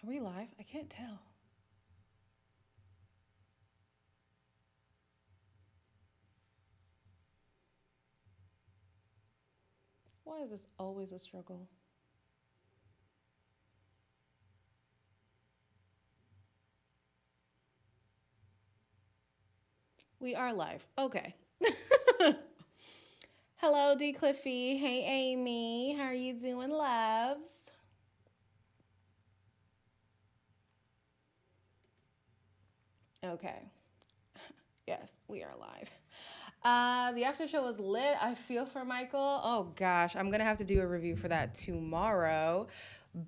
Are we live? I can't tell. Why is this always a struggle? We are live. Okay. Hello, D. Cliffy. Hey, Amy. How are you doing, loves? Okay. Yes, we are live. The after show was lit. I feel for Michael. Oh gosh, I'm gonna have to do a review for that tomorrow.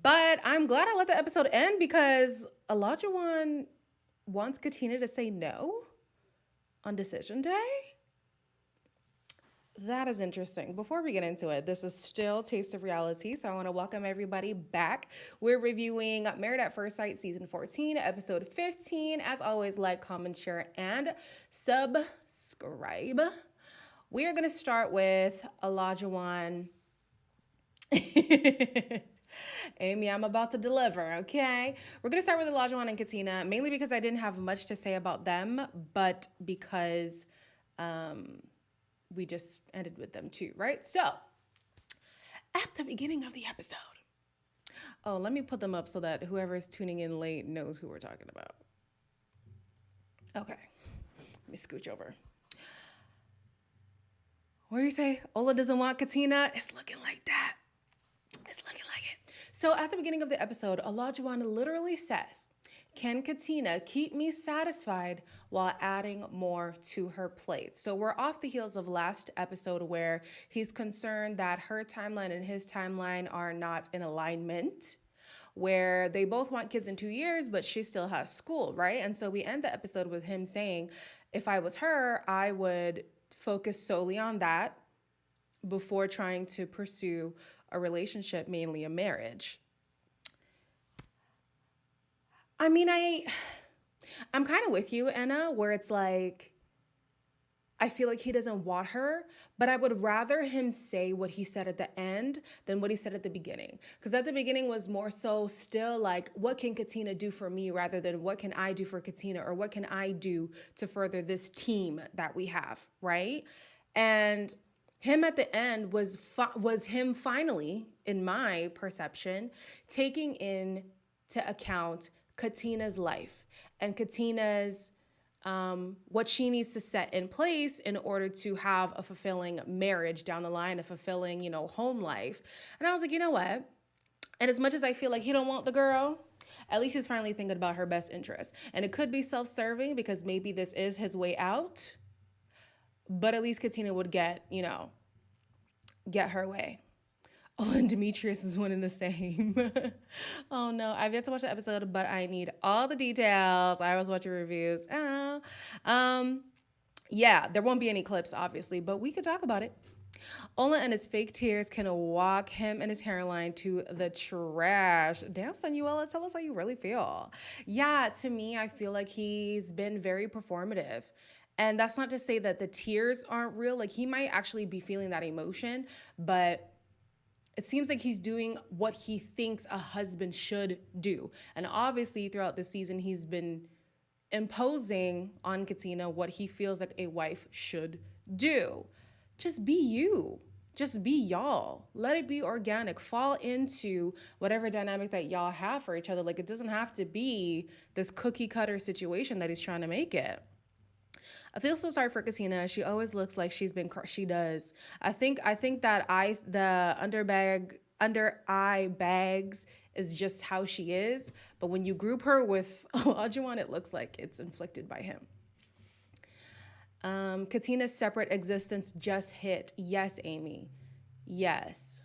But I'm glad I let the episode end because Olajuwon wants Katina to say no on decision day. That is interesting. Before we get into it, this is still Taste of Reality, so I want to welcome everybody back. We're reviewing Married at First Sight Season 14, Episode 15. As always, like, comment, share, and subscribe. We are going to start with Olajuwon. Amy, I'm about to deliver, okay? We're going to start with Olajuwon and Katina, mainly because I didn't have much to say about them, but because we just ended with them too, right? So, at the beginning of the episode, oh, let me put them up so that whoever is tuning in late knows who we're talking about. Okay, let me scooch over. What do you say? Ola doesn't want Katina? It's looking like that. It's looking like it. So at the beginning of the episode, Olajuwon literally says, can Katina keep me satisfied while adding more to her plate? So we're off the heels of last episode where he's concerned that her timeline and his timeline are not in alignment, where they both want kids in 2 years, but she still has school, right? And so we end the episode with him saying, if I was her, I would focus solely on that before trying to pursue a relationship, mainly a marriage. I mean, I'm kind of with you, Anna, where it's like, I feel like he doesn't want her, but I would rather him say what he said at the end than what he said at the beginning. Because at the beginning was more so still like, what can Katina do for me rather than what can I do for Katina or what can I do to further this team that we have, right? And him at the end was him finally, in my perception, taking into account Katina's life and Katina's what she needs to set in place in order to have a fulfilling marriage down the line, a fulfilling, home life. And I was like, you know what? And as much as I feel like he don't want the girl, at least he's finally thinking about her best interest. And it could be self-serving because maybe this is his way out, but at least Katina would get her way. Oh, and Demetrius is one and the same. Oh no, I've yet to watch the episode, but I need all the details. I always watch your reviews. Yeah, there won't be any clips, obviously, but we could talk about it. Ola and his fake tears can walk him and his hairline to the trash. Damn, Sanuela, tell us how you really feel. Yeah, to me, I feel like he's been very performative. And that's not to say that the tears aren't real. Like, he might actually be feeling that emotion, but it seems like he's doing what he thinks a husband should do. And obviously, throughout the season, he's been imposing on Katina what he feels like a wife should do. Just be you. Just be y'all. Let it be organic. Fall into whatever dynamic that y'all have for each other. Like, it doesn't have to be this cookie cutter situation that he's trying to make it. I feel so sorry for Katina. She always looks like she's been. She does. I think that the under eye bags is just how she is. But when you group her with Olajuwon, it looks like it's inflicted by him. Katina's separate existence just hit. Yes, Amy. Yes.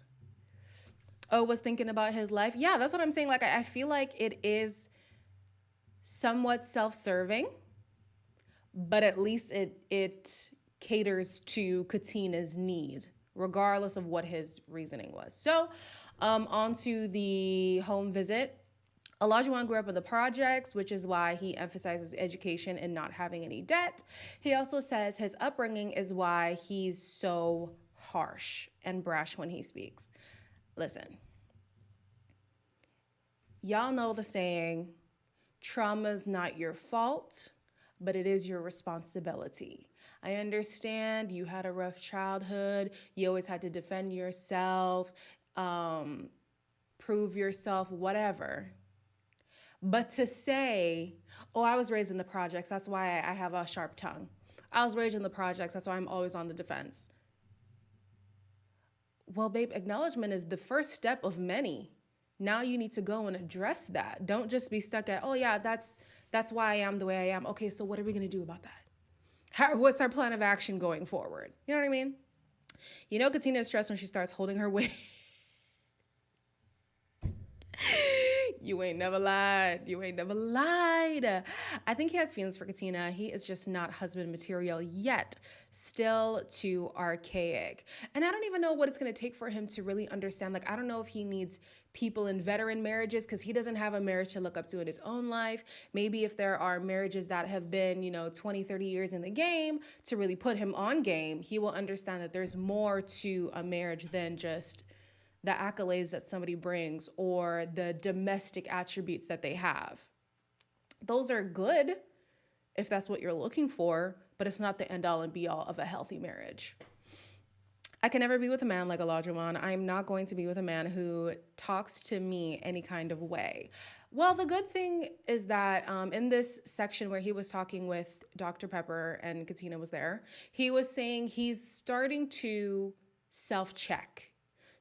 Oh, was thinking about his life. Yeah, that's what I'm saying. Like, I feel like it is somewhat self-serving, but at least it caters to Katina's need, regardless of what his reasoning was. So, on to the home visit. Olajuwon grew up in the projects, which is why he emphasizes education and not having any debt. He also says his upbringing is why he's so harsh and brash when he speaks. Listen, Y'all know the saying, trauma's not your fault, but it is your responsibility. I understand you had a rough childhood. You always had to defend yourself, prove yourself, whatever. But to say, oh, I was raised in the projects, that's why I have a sharp tongue. I was raised in the projects, that's why I'm always on the defense. Well, babe, acknowledgement is the first step of many. Now you need to go and address that. Don't just be stuck at, oh yeah, that's why I am the way I am. Okay, so what are we gonna do about that? What's our plan of action going forward? You know what I mean? You know, Katina is stressed when she starts holding her weight. You ain't never lied. You ain't never lied. I think he has feelings for Katina. He is just not husband material yet. Still too archaic. And I don't even know what it's going to take for him to really understand. Like, I don't know if he needs people in veteran marriages because he doesn't have a marriage to look up to in his own life. Maybe if there are marriages that have been, 20, 30 years in the game to really put him on game, he will understand that there's more to a marriage than just the accolades that somebody brings or the domestic attributes that they have. Those are good if that's what you're looking for, but it's not the end all and be all of a healthy marriage. I can never be with a man like Olajuwon. I'm not going to be with a man who talks to me any kind of way. Well, the good thing is that in this section where he was talking with Dr. Pepper and Katina was there, he was saying he's starting to self-check.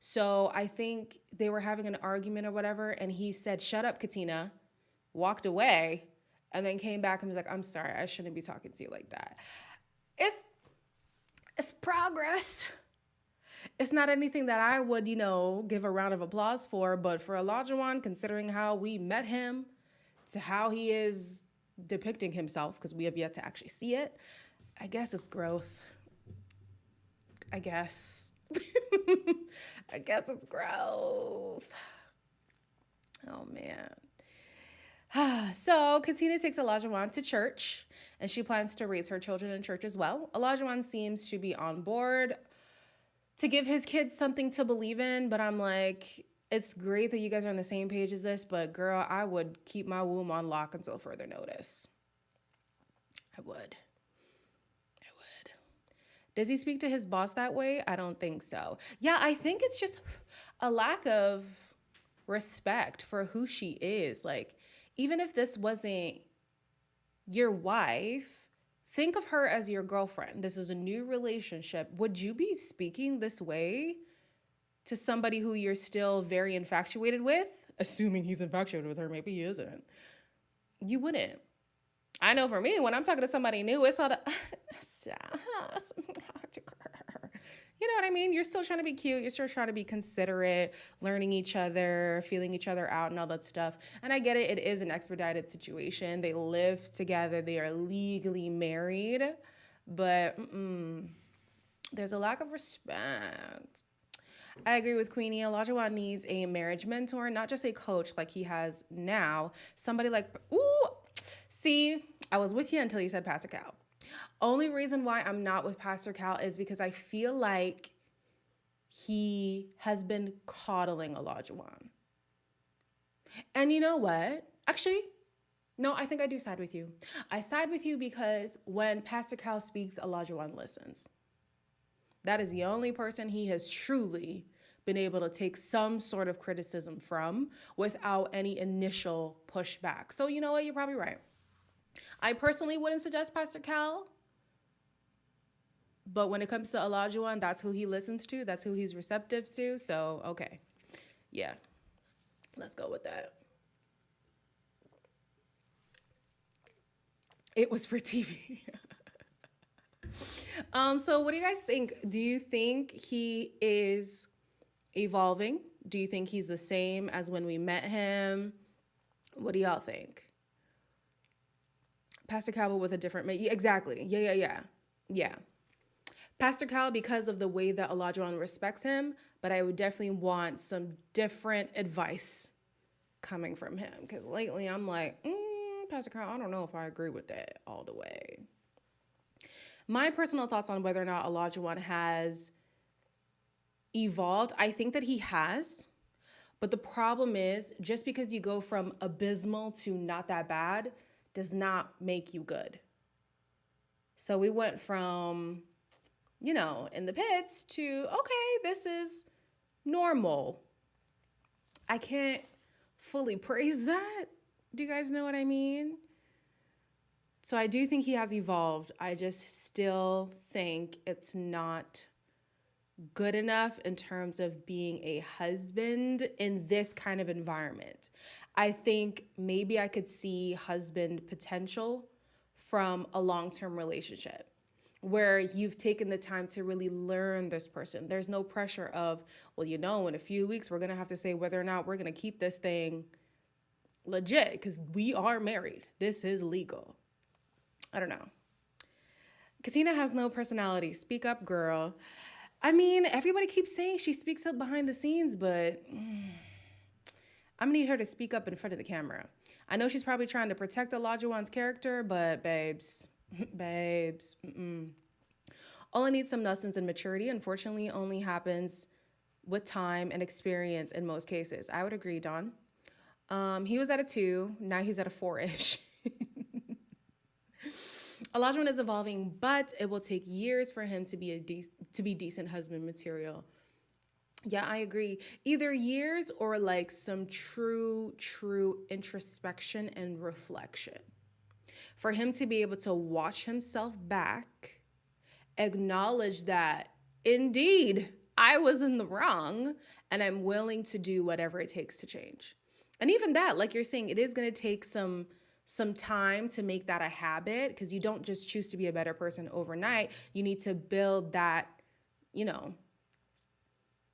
So I think they were having an argument or whatever, and he said, shut up, Katina, walked away, and then came back and was like, I'm sorry, I shouldn't be talking to you like that. It's progress. It's not anything that I would, give a round of applause for, but for Olajuwon, considering how we met him to how he is depicting himself, because we have yet to actually see it, I guess it's growth. I guess it's growth. Oh, man. So Katina takes Olajuwon to church, and she plans to raise her children in church as well. Olajuwon seems to be on board to give his kids something to believe in, but I'm like, it's great that you guys are on the same page as this, but girl, I would keep my womb on lock until further notice. I would. Does he speak to his boss that way? I don't think so. Yeah, I think it's just a lack of respect for who she is. Like, even if this wasn't your wife, think of her as your girlfriend. This is a new relationship. Would you be speaking this way to somebody who you're still very infatuated with? Assuming he's infatuated with her, maybe he isn't. You wouldn't. I know for me, when I'm talking to somebody new, it's all the, you know what I mean? You're still trying to be cute. You're still trying to be considerate, learning each other, feeling each other out and all that stuff. And I get it. It is an expedited situation. They live together. They are legally married. But there's a lack of respect. I agree with Queenie. Olajuwon needs a marriage mentor, not just a coach like he has now. Somebody like, see, I was with you until you said Pastor Cal. Only reason why I'm not with Pastor Cal is because I feel like he has been coddling Olajuwon. And you know what? Actually, no, I think I do side with you. I side with you because when Pastor Cal speaks, Olajuwon listens. That is the only person he has truly been able to take some sort of criticism from without any initial pushback. So you know what? You're probably right. I personally wouldn't suggest Pastor Cal, but when it comes to Olajuwon, that's who he listens to. That's who he's receptive to. So, okay. Yeah. Let's go with that. It was for TV. So what do you guys think? Do you think he is evolving? Do you think he's the same as when we met him? What do y'all think? Pastor Cal with a different, exactly. Yeah. Pastor Cal because of the way that Olajuwon respects him, but I would definitely want some different advice coming from him because lately I'm like, Pastor Cal, I don't know if I agree with that all the way. My personal thoughts on whether or not Olajuwon has evolved, I think that he has, But the problem is, just because you go from abysmal to not that bad does not make you good. So we went from, in the pits to, okay, this is normal. I can't fully praise that. Do you guys know what I mean? So I do think he has evolved. I just still think it's not good enough in terms of being a husband in this kind of environment. I think maybe I could see husband potential from a long-term relationship where you've taken the time to really learn this person. There's no pressure of, well, in a few weeks, we're going to have to say whether or not we're going to keep this thing legit because we are married. This is legal. I don't know. Katina has no personality. Speak up, girl. I mean, everybody keeps saying she speaks up behind the scenes, but I'm gonna need her to speak up in front of the camera. I know she's probably trying to protect Olajuwon's character, but babes, Ola needs some lessons in maturity. Unfortunately, only happens with time and experience in most cases. I would agree, Dawn. He was at a 2, now he's at a 4-ish. Olajuwon is evolving, but it will take years for him to be decent husband material. Yeah, I agree. Either years or like some true introspection and reflection. For him to be able to watch himself back, acknowledge that indeed I was in the wrong and I'm willing to do whatever it takes to change. And even that, like you're saying, it is going to take some time to make that a habit because you don't just choose to be a better person overnight. You need to build that, you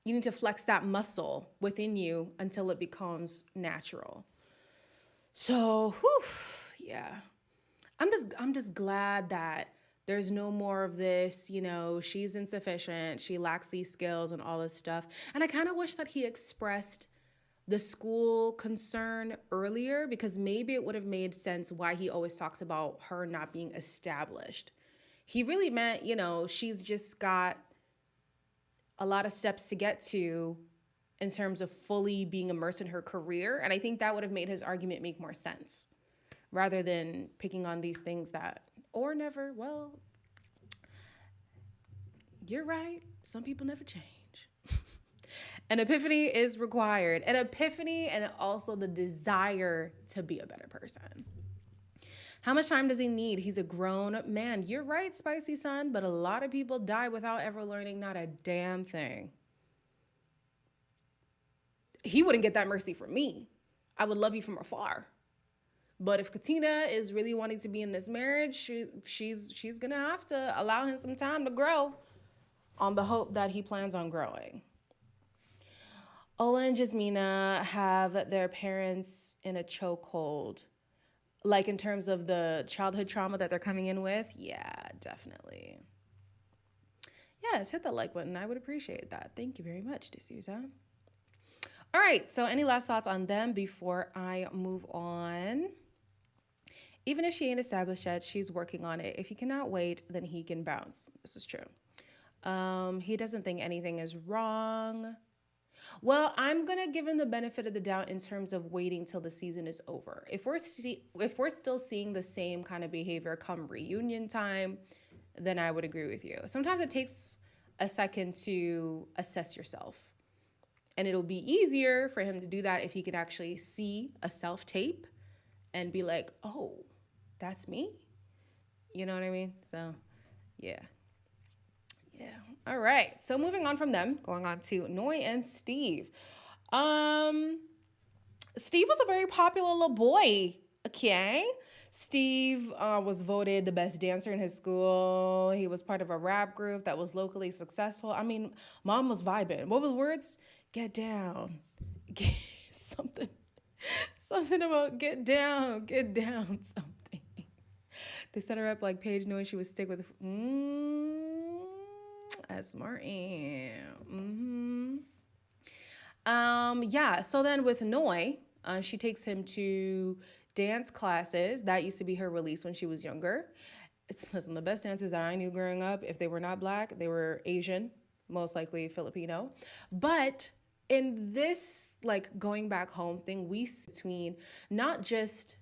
need to flex that muscle within you until it becomes natural. So, yeah. I'm just glad that there's no more of this, she's insufficient, she lacks these skills and all this stuff. And I kind of wish that he expressed the school concern earlier because maybe it would have made sense why he always talks about her not being established. He really meant, she's just got a lot of steps to get to in terms of fully being immersed in her career. And I think that would have made his argument make more sense rather than picking on these things that, or never, well, you're right. Some people never change. An epiphany is required. An epiphany and also the desire to be a better person. How much time does he need? He's a grown man. You're right, Spicy Son, but a lot of people die without ever learning not a damn thing. He wouldn't get that mercy from me. I would love you from afar. But if Katina is really wanting to be in this marriage, she's going to have to allow him some time to grow on the hope that he plans on growing. Ola and Jasmina have their parents in a chokehold. Like in terms of the childhood trauma that they're coming in with? Yeah, definitely. Yes, hit that like button. I would appreciate that. Thank you very much, D'Souza. All right, so any last thoughts on them before I move on? Even if she ain't established yet, she's working on it. If he cannot wait, then he can bounce. This is true. He doesn't think anything is wrong. Well, I'm going to give him the benefit of the doubt in terms of waiting till the season is over. If we're still seeing the same kind of behavior come reunion time, then I would agree with you. Sometimes it takes a second to assess yourself. And it'll be easier for him to do that if he can actually see a self-tape and be like, oh, that's me? You know what I mean? So, yeah. Yeah. All right. So moving on from them, going on to Noi and Steve. Steve was a very popular little boy. Okay. Steve was voted the best dancer in his school. He was part of a rap group that was locally successful. I mean, mom was vibing. What were the words? Get down. Something about get down, something. They set her up like Paige knowing she would stick with that's smart. Yeah, so then with Noi, she takes him to dance classes. That used to be her release when she was younger. Listen, the best dancers that I knew growing up, if they were not black, they were Asian, most likely Filipino. But in this like going back home thing, we see between not just,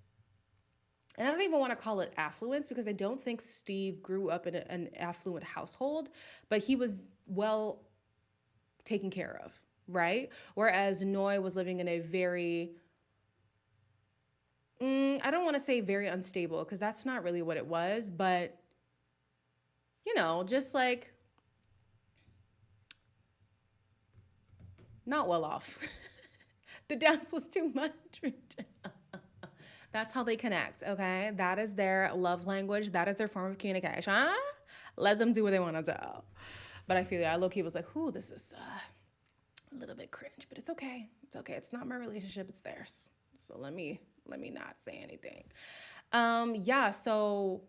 and I don't even want to call it affluence because I don't think Steve grew up in an affluent household, but he was well taken care of, right? Whereas Noi was living in a very, I don't want to say very unstable because that's not really what it was, but just like not well off. The dance was too much. That's how they connect, okay? That is their love language. That is their form of communication. Let them do what they want to do. But I feel like I low-key was like, ooh, this is a little bit cringe, but it's okay. It's okay. It's not my relationship, it's theirs. So let me not say anything. Yeah, so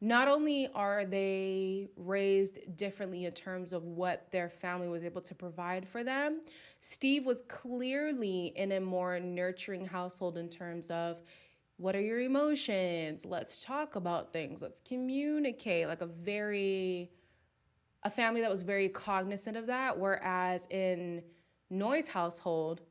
not only are they raised differently in terms of what their family was able to provide for them, Steve was clearly in a more nurturing household in terms of what are your emotions? Let's talk about things. Let's communicate. Like a family that was very cognizant of that. Whereas in Noi's household,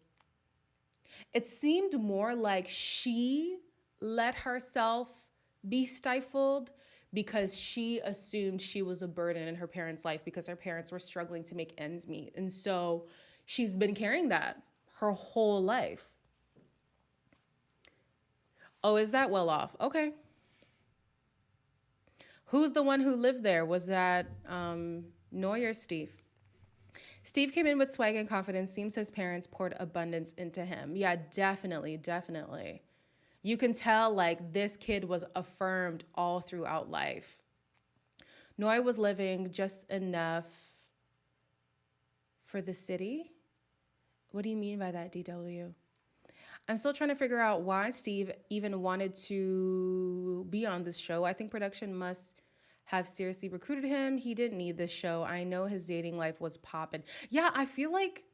it seemed more like she let herself be stifled because she assumed she was a burden in her parents' life because her parents were struggling to make ends meet. And so she's been carrying that her whole life. Oh, is that well off? Okay. Who's the one who lived there? Was that Noi or Steve? Steve came in with swag and confidence. Seems his parents poured abundance into him. Yeah, definitely, definitely. You can tell like this kid was affirmed all throughout life. Noi was living just enough for the city. What do you mean by that, DW? I'm still trying to figure out why Steve even wanted to be on this show. I think production must have seriously recruited him. He didn't need this show. I know his dating life was popping. Yeah, I feel like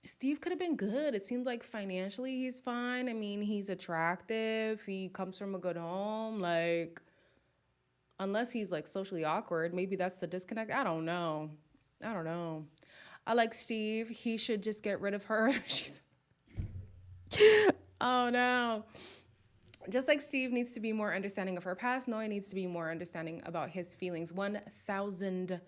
Steve could have been good. It seems like financially he's fine. I mean, he's attractive. He comes from a good home. Like, unless he's like socially awkward, maybe that's the disconnect. I don't know. I like Steve. He should just get rid of her. Oh no. Just like Steve needs to be more understanding of her past, Noi needs to be more understanding about his feelings. 1000%.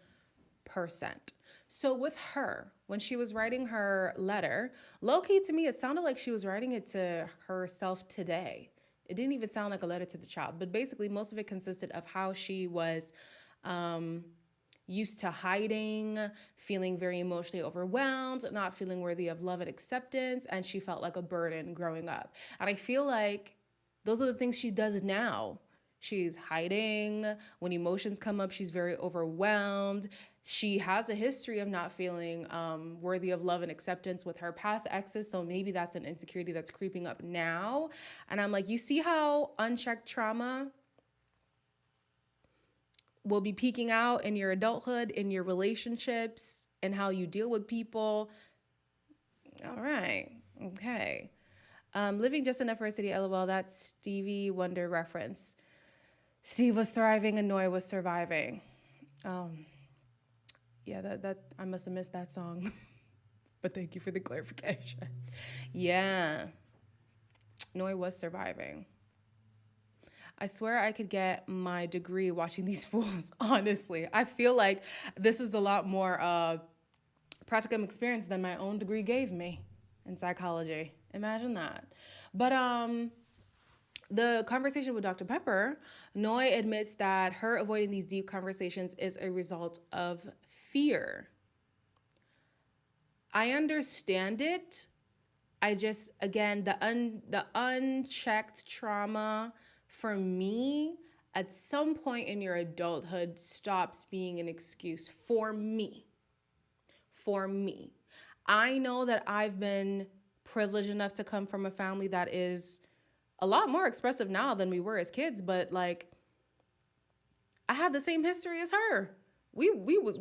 So with her, when she was writing her letter, low-key to me, it sounded like she was writing it to herself today. It didn't even sound like a letter to the child, but basically most of it consisted of how she was used to hiding, feeling very emotionally overwhelmed, not feeling worthy of love and acceptance, and she felt like a burden growing up. And I feel like those are the things she does now. She's hiding. When emotions come up, she's very overwhelmed. She has a history of not feeling worthy of love and acceptance with her past exes, so maybe that's an insecurity that's creeping up now. And I'm like, you see how unchecked trauma will be peeking out in your adulthood, in your relationships, and how you deal with people. All right, okay. Living just enough for a city, LOL, that Stevie Wonder reference. Steve was thriving and Noi was surviving. Yeah, that I must have missed that song. But thank you for the clarification. Yeah, Noi was surviving. I swear I could get my degree watching these fools, honestly. I feel like this is a lot more practicum experience than my own degree gave me in psychology. Imagine that. But the conversation with Dr. Pepper, Noi admits that her avoiding these deep conversations is a result of fear. I understand it. I just, again, the unchecked trauma for me, at some point in your adulthood, stops being an excuse for me. For me. I know that I've been privileged enough to come from a family that is a lot more expressive now than we were as kids, but like I had the same history as her. We was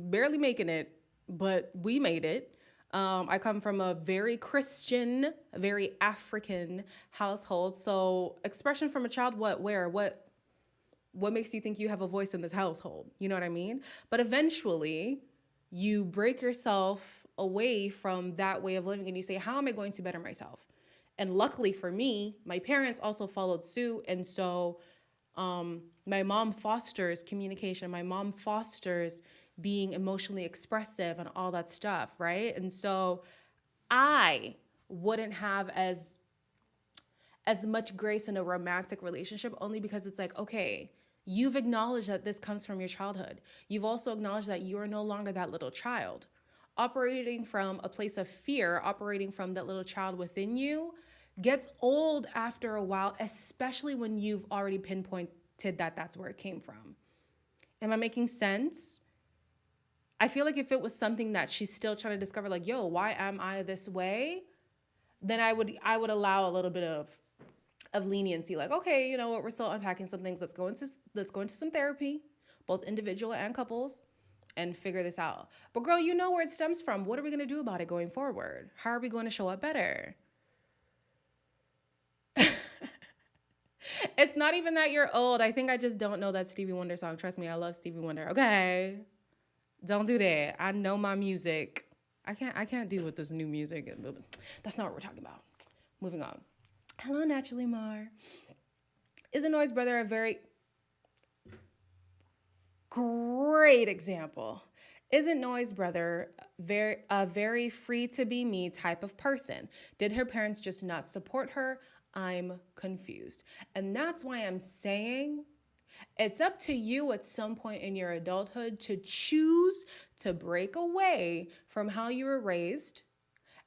barely making it, but we made it. I come from a very Christian, very African household. So expression from a child, what makes you think you have a voice in this household? You know what I mean? But eventually you break yourself away from that way of living and you say, how am I going to better myself? And luckily for me, my parents also followed suit. And so my mom fosters communication. My mom fosters being emotionally expressive and all that stuff, right? And so I wouldn't have as much grace in a romantic relationship, only because it's like, okay, you've acknowledged that this comes from your childhood. You've also acknowledged that you are no longer that little child. Operating from a place of fear, operating from that little child within you gets old after a while, especially when you've already pinpointed that that's where it came from. Am I making sense? I feel like if it was something that she's still trying to discover, like, yo, why am I this way? Then I would allow a little bit of leniency, like, okay, you know what, we're still unpacking some things. Let's go into some therapy, both individual and couples, and figure this out. But girl, you know where it stems from. What are we going to do about it going forward? How are we going to show up better? It's not even that you're old. I think I just don't know that Stevie Wonder song. Trust me, I love Stevie Wonder. Okay. Don't do that. I know my music. I can't deal with this new music. That's not what we're talking about. Moving on. Hello, Naturally Mar. Isn't Noi's brother a very great example? Isn't Noi's brother a very free to be me type of person? Did her parents just not support her? I'm confused. And that's why I'm saying it's up to you at some point in your adulthood to choose to break away from how you were raised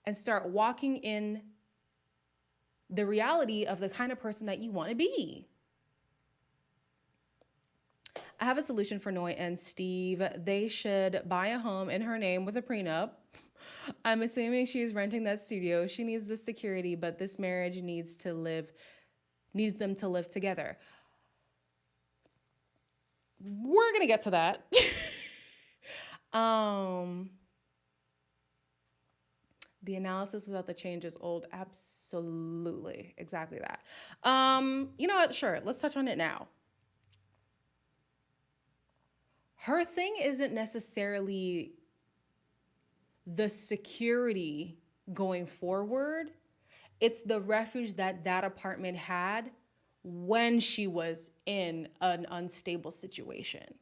and start walking in the reality of the kind of person that you want to be. I have a solution for Noi and Steve. They should buy a home in her name with a prenup. I'm assuming she's renting that studio. She needs the security, but this marriage needs them to live together. We're going to get to that. The analysis without the change is old. Absolutely. Exactly that. You know what? Sure. Let's touch on it now. Her thing isn't necessarily the security going forward. It's the refuge that apartment had when she was in an unstable situation.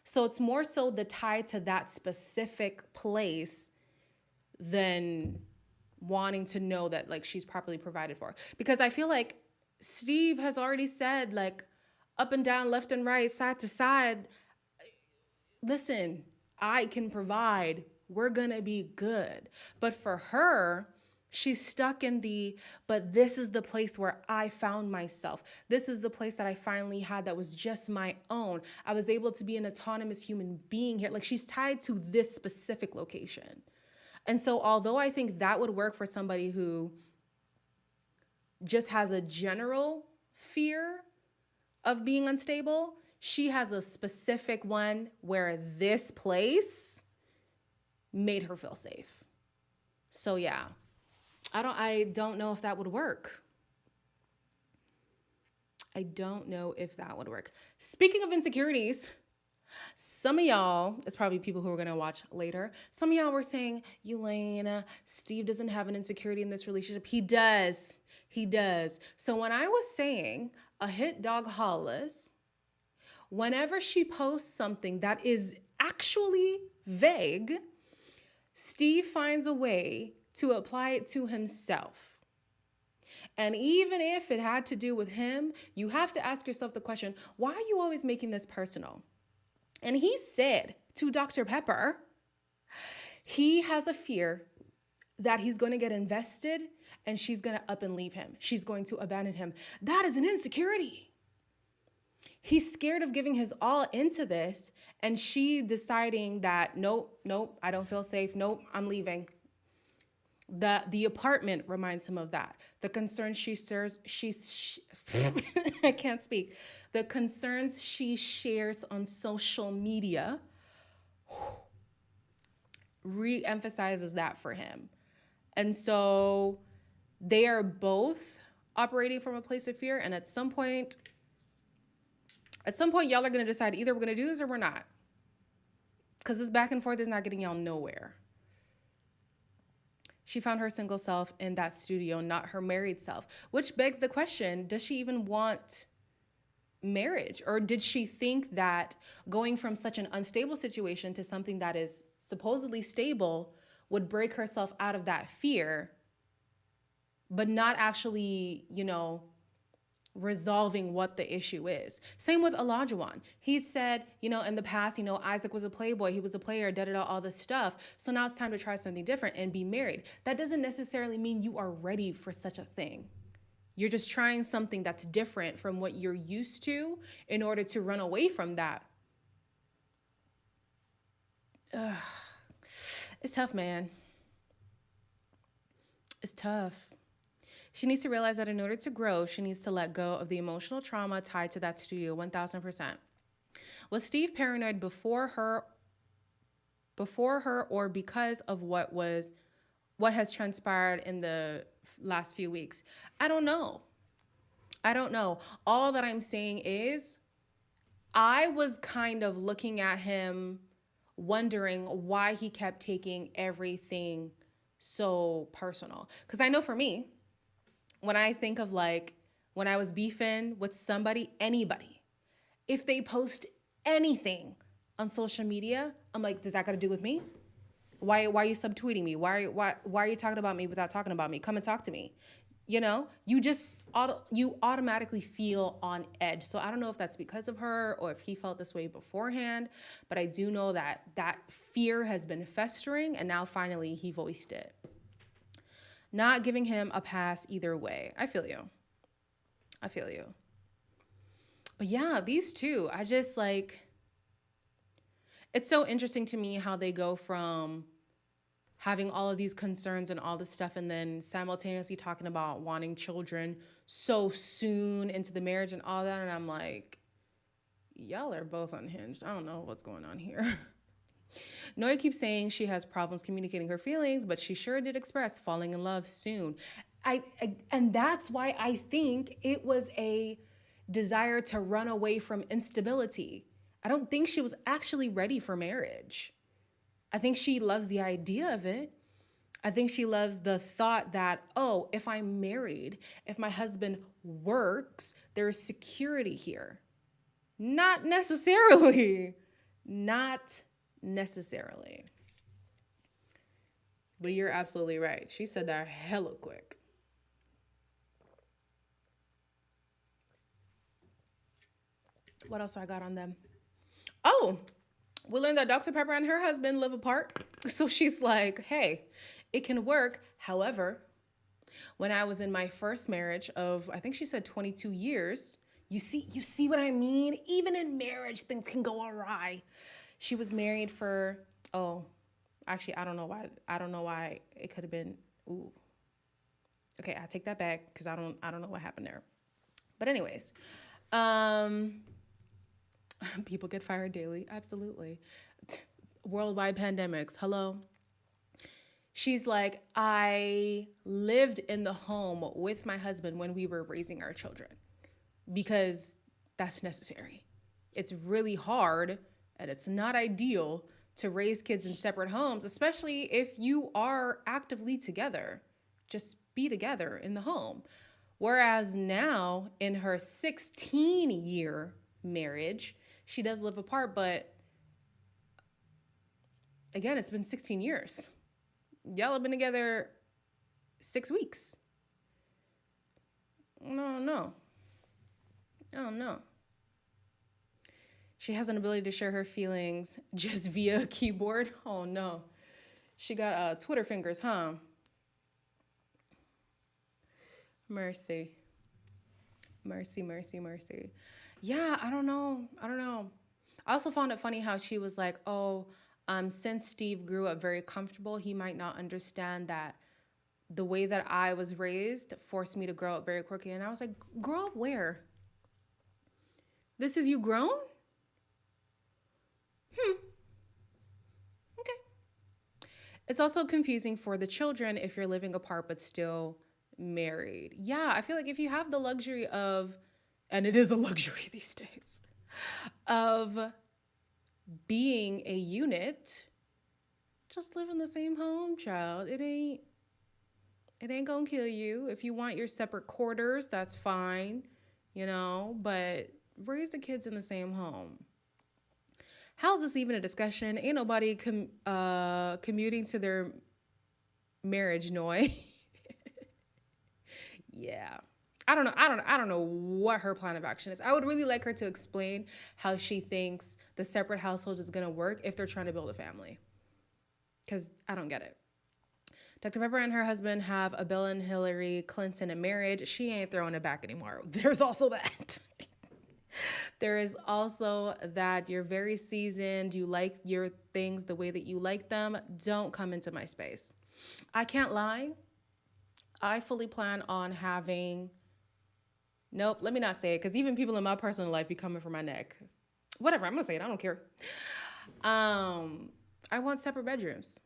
So it's more so the tie to that specific place than wanting to know that like she's properly provided for. Because I feel like Steve has already said, like, up and down, left and right, side to side, listen, I can provide. We're gonna be good. But for her, she's stuck in but this is the place where I found myself. This is the place that I finally had that was just my own. I was able to be an autonomous human being here. Like, she's tied to this specific location. And so although I think that would work for somebody who just has a general fear of being unstable, she has a specific one where this place made her feel safe. So yeah, I don't know if that would work. I don't know if that would work. Speaking of insecurities, some of y'all, it's probably people who are going to watch later. Some of y'all were saying, Elena, Steve doesn't have an insecurity in this relationship. He does. He does. So when I was saying a hit dog Hollis, whenever she posts something that is actually vague, Steve finds a way to apply it to himself. And even if it had to do with him, you have to ask yourself the question, why are you always making this personal? And he said to Dr. Pepper, he has a fear that he's going to get invested and she's going to up and leave him. She's going to abandon him. That is an insecurity. He's scared of giving his all into this and she deciding that, nope, I don't feel safe. Nope, I'm leaving. The apartment reminds him of that. The concerns I can't speak. The concerns she shares on social media re-emphasizes that for him. And so they are both operating from a place of fear. And at some point, y'all are going to decide either we're going to do this or we're not. because this back and forth is not getting y'all nowhere. She found her single self in that studio, not her married self, which begs the question, does she even want marriage? Or did she think that going from such an unstable situation to something that is supposedly stable would break herself out of that fear, but not actually, resolving what the issue is? Same with Olajuwon. He said, in the past, Isaac was a playboy, he was a player, all this stuff. So now it's time to try something different and be married. That doesn't necessarily mean you are ready for such a thing. You're just trying something that's different from what you're used to in order to run away from that. Ugh. It's tough, man. It's tough. She needs to realize that in order to grow, she needs to let go of the emotional trauma tied to that studio 1000%. Was Steve paranoid before her or because of what has transpired in the last few weeks? I don't know. All that I'm saying is I was kind of looking at him wondering why he kept taking everything so personal. Because I know for me, when I think of when I was beefing with somebody, anybody, if they post anything on social media, I'm like, does that got to do with me? Why are you subtweeting me? Why are you talking about me without talking about me? Come and talk to me. You automatically feel on edge. So I don't know if that's because of her or if he felt this way beforehand, but I do know that fear has been festering and now finally he voiced it. Not giving him a pass either way. I feel you. But yeah, these two, I just it's so interesting to me how they go from having all of these concerns and all this stuff and then simultaneously talking about wanting children so soon into the marriage and all that. And I'm like, y'all are both unhinged. I don't know what's going on here. Noi keeps saying she has problems communicating her feelings, but she sure did express falling in love soon. And that's why I think it was a desire to run away from instability. I don't think she was actually ready for marriage. I think she loves the idea of it. I think she loves the thought that, oh, if I'm married, if my husband works, there's security here. Not necessarily. But you're absolutely right. She said that hella quick. What else I got on them? Oh, we learned that Dr. Pepper and her husband live apart. So she's like, hey, it can work. However, when I was in my first marriage of, I think she said 22 years, you see what I mean? Even in marriage, things can go awry. She was married for, actually, I don't know why it could have been, ooh. Okay, I take that back because I don't know what happened there. But anyways, people get fired daily. Absolutely. Worldwide pandemics. Hello. She's like, I lived in the home with my husband when we were raising our children because that's necessary. It's really hard and it's not ideal to raise kids in separate homes, especially if you are actively together. Just be together in the home. Whereas now in her 16-year marriage, she does live apart, but again, it's been 16 years. Y'all have been together 6 weeks. No. Oh, no. She has an ability to share her feelings just via a keyboard. Oh, no. She got Twitter fingers, huh? Mercy. Yeah, I don't know. I also found it funny how she was like, since Steve grew up very comfortable, he might not understand that the way that I was raised forced me to grow up very quickly. And I was like, grow up where? This is you grown? Okay. It's also confusing for the children if you're living apart but still married. Yeah, I feel like if you have the luxury of, and it is a luxury these days, of being a unit, just live in the same home, child. It ain't gonna kill you. If you want your separate quarters, that's fine, but raise the kids in the same home. How's this even a discussion? Ain't nobody commuting to their marriage, Noi. Yeah. I don't know what her plan of action is. I would really like her to explain how she thinks the separate household is gonna work if they're trying to build a family. Because I don't get it. Dr. Pepper and her husband have a Bill and Hillary Clinton in marriage. She ain't throwing it back anymore. There's also that. There is also that you're very seasoned. You like your things the way that you like them. Don't come into my space. I can't lie. I fully plan on having... Nope, let me not say it, because even people in my personal life be coming for my neck. Whatever, I'm going to say it. I don't care. I want separate bedrooms.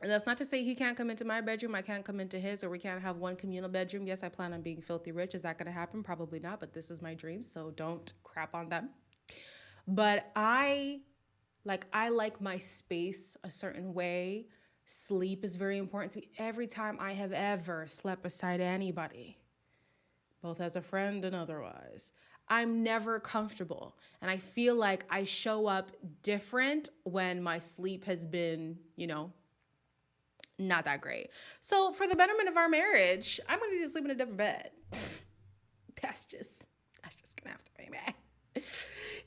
And that's not to say he can't come into my bedroom, I can't come into his, or we can't have one communal bedroom. Yes, I plan on being filthy rich. Is that going to happen? Probably not, but this is my dream, so don't crap on them. But I like my space a certain way. Sleep is very important to me. Every time I have ever slept beside anybody, both as a friend and otherwise, I'm never comfortable. And I feel like I show up different when my sleep has been, not that great. So for the betterment of our marriage, I'm going to need to sleep in a different bed. That's just going to have to be me.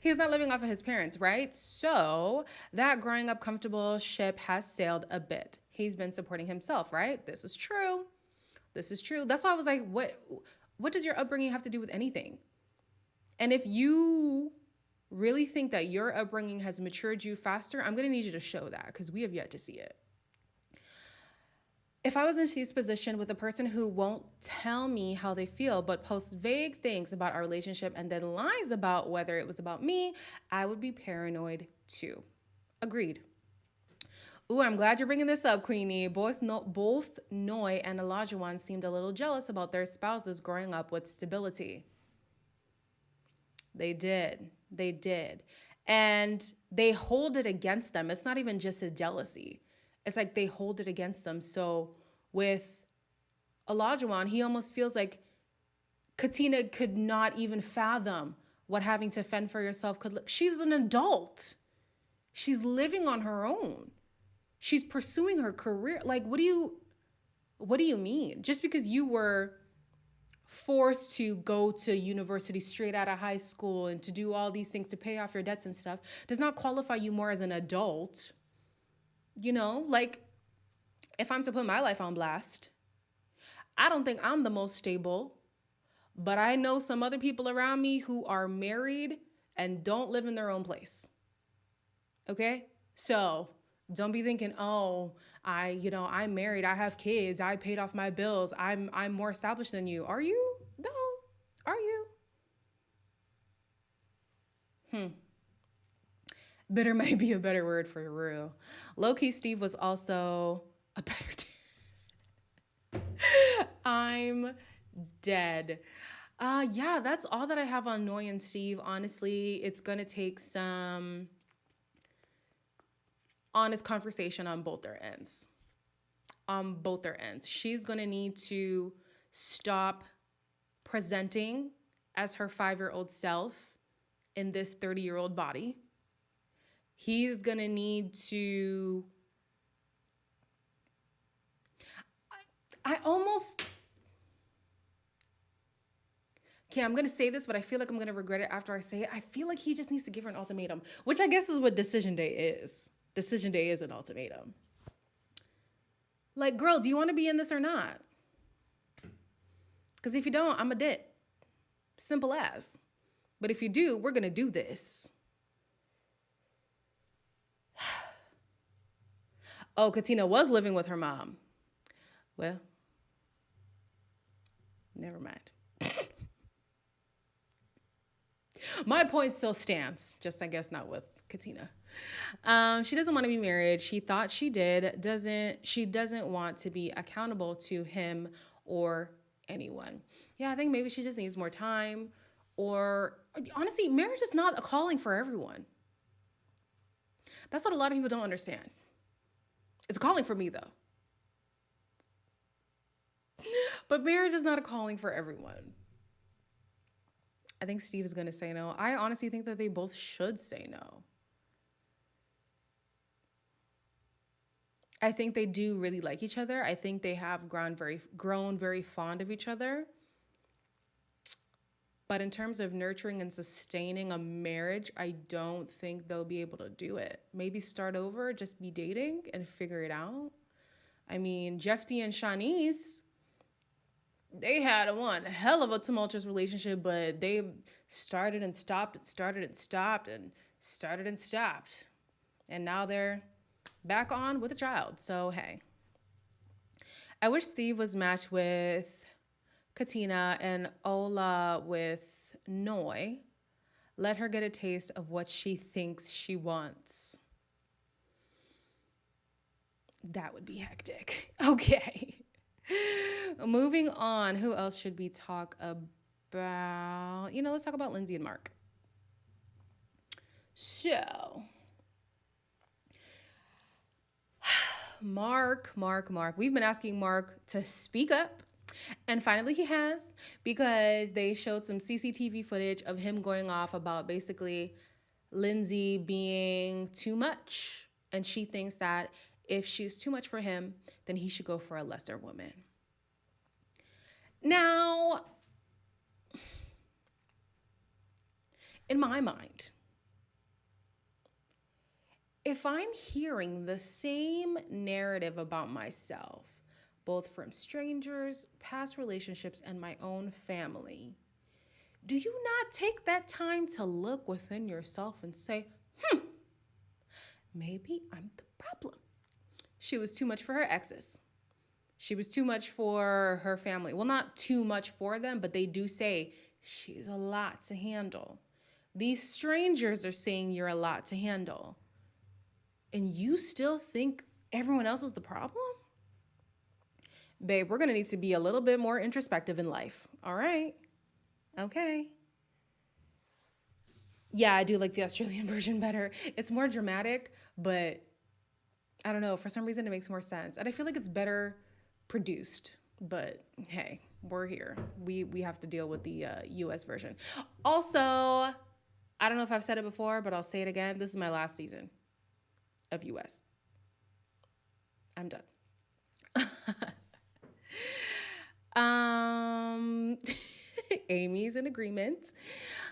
He's not living off of his parents, right? So that growing up comfortable ship has sailed a bit. He's been supporting himself, right? This is true. That's why I was like, what does your upbringing have to do with anything? And if you really think that your upbringing has matured you faster, I'm going to need you to show that, because we have yet to see it. If I was in Steve's position with a person who won't tell me how they feel, but posts vague things about our relationship and then lies about whether it was about me, I would be paranoid too. Agreed. Ooh, I'm glad you're bringing this up, Queenie. Both Noi and Olajuwon seemed a little jealous about their spouses growing up with stability. They did. And they hold it against them. It's not even just a jealousy. It's like they hold it against them. So with Olajuwon, he almost feels like Katina could not even fathom what having to fend for yourself could look. She's an adult. She's living on her own. She's pursuing her career. Like, what do you mean? Just because you were forced to go to university straight out of high school and to do all these things to pay off your debts and stuff does not qualify you more as an adult. Like, if I'm to put my life on blast, I don't think I'm the most stable, but I know some other people around me who are married and don't live in their own place. Okay? So don't be thinking, oh, I'm married, I have kids, I paid off my bills, I'm more established than you. Are you? No. Are you? Bitter might be a better word for real. Low-key Steve was also a better I'm dead. Yeah, that's all that I have on Noi and Steve. Honestly, it's going to take some honest conversation on both their ends. She's going to need to stop presenting as her 5-year-old self in this 30-year-old body. He's going to need to... Okay, I'm going to say this, but I feel like I'm going to regret it after I say it. I feel like he just needs to give her an ultimatum, which I guess is what decision day is. Decision day is an ultimatum. Like, girl, do you want to be in this or not? Because if you don't, I'm a dit. Simple as. But if you do, we're going to do this. Oh, Katina was living with her mom. Well, never mind. My point still stands, just I guess not with Katina. She doesn't want to be married. She thought she did. She doesn't want to be accountable to him or anyone. Yeah, I think maybe she just needs more time. Or honestly, marriage is not a calling for everyone. That's what a lot of people don't understand. It's a calling for me, though. But marriage is not a calling for everyone. I think Steve is going to say no. I honestly think that they both should say no. I think they do really like each other. I think they have grown very fond of each other. But in terms of nurturing and sustaining a marriage, I don't think they'll be able to do it. Maybe start over, just be dating and figure it out. I mean, Jeffy and Shanice, they had one hell of a tumultuous relationship, but they started and stopped, started and stopped, and started and stopped. And now they're back on with a child. So, hey. I wish Steve was matched with Katina and Ola with Noi. Let her get a taste of what she thinks she wants. That would be hectic. Okay. Moving on. Who else should we talk about? Let's talk about Lindsay and Mark. So, Mark. We've been asking Mark to speak up. And finally he has, because they showed some CCTV footage of him going off about basically Lindsay being too much. And she thinks that if she's too much for him, then he should go for a lesser woman. Now, in my mind, if I'm hearing the same narrative about myself, both from strangers, past relationships, and my own family, do you not take that time to look within yourself and say, maybe I'm the problem? She was too much for her exes. She was too much for her family. Well, not too much for them, but they do say she's a lot to handle. These strangers are saying you're a lot to handle. And you still think everyone else is the problem? Babe, we're going to need to be a little bit more introspective in life. All right. Okay. Yeah, I do like the Australian version better. It's more dramatic, but I don't know. For some reason, it makes more sense. And I feel like it's better produced. But hey, we're here. We have to deal with the US version. Also, I don't know if I've said it before, but I'll say it again. This is my last season of US. I'm done. Amy's in agreement.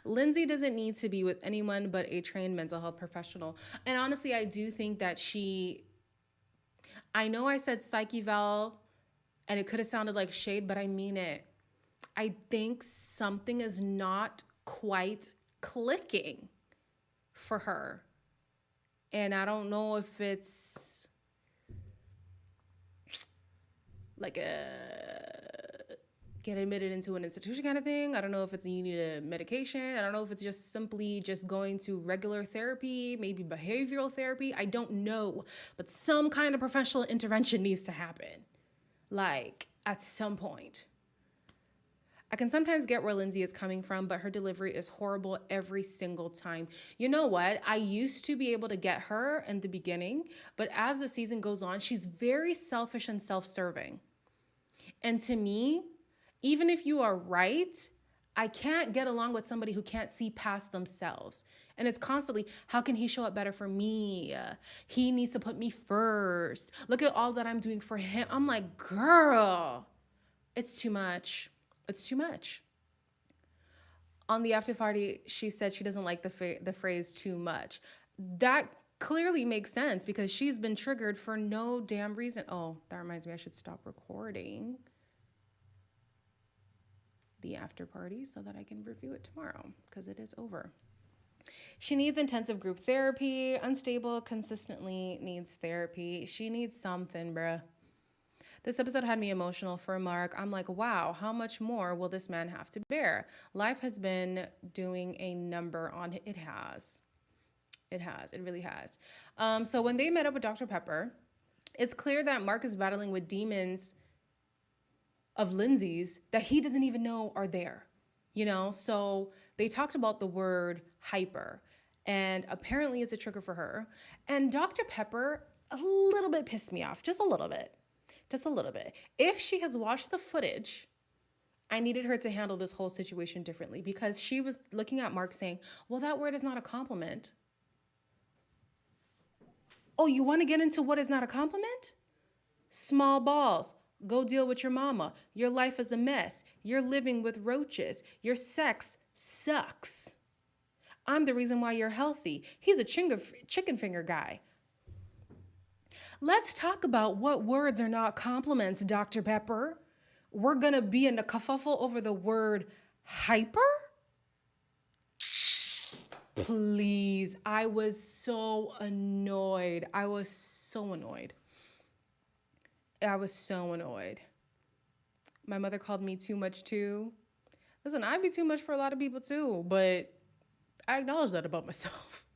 Lindsay doesn't need to be with anyone but a trained mental health professional. And honestly, I do think that I know I said psych eval and it could have sounded like shade, but I mean it. I think something is not quite clicking for her. And I don't know if it's like get admitted into an institution kind of thing. I don't know if it's you need a medication. I don't know if it's just simply just going to regular therapy, maybe behavioral therapy. I don't know. But some kind of professional intervention needs to happen. Like at some point. I can sometimes get where Lindsay is coming from, but her delivery is horrible every single time. You know what? I used to be able to get her in the beginning, but as the season goes on, she's very selfish and self-serving. And to me, even if you are right, I can't get along with somebody who can't see past themselves. And it's constantly, how can he show up better for me? He needs to put me first. Look at all that I'm doing for him. I'm like, girl, it's too much. It's too much. On the after party, she said she doesn't like the phrase too much. That clearly makes sense because she's been triggered for no damn reason. Oh, that reminds me, I should stop recording the after party so that I can review it tomorrow because it is over. She needs intensive group therapy. Unstable, consistently needs therapy. She needs something, bruh. This episode had me emotional for Mark. I'm like, wow, how much more will this man have to bear? Life has been doing a number on it. It has. It has. It really has. So when they met up with Dr. Pepper, it's clear that Mark is battling with demons of Lindsay's that he doesn't even know are there. So they talked about the word hyper. And apparently it's a trigger for her. And Dr. Pepper a little bit pissed me off, just a little bit. Just a little bit. If she has watched the footage, I needed her to handle this whole situation differently because she was looking at Mark saying, well, that word is not a compliment. Oh, you want to get into what is not a compliment? Small balls. Go deal with your mama. Your life is a mess. You're living with roaches. Your sex sucks. I'm the reason why you're healthy. He's a chicken finger guy. Let's talk about what words are not compliments, Dr. Pepper. We're going to be in a kerfuffle over the word hyper? Please. I was so annoyed. I was so annoyed. My mother called me too much too. Listen, I'd be too much for a lot of people too, but I acknowledge that about myself.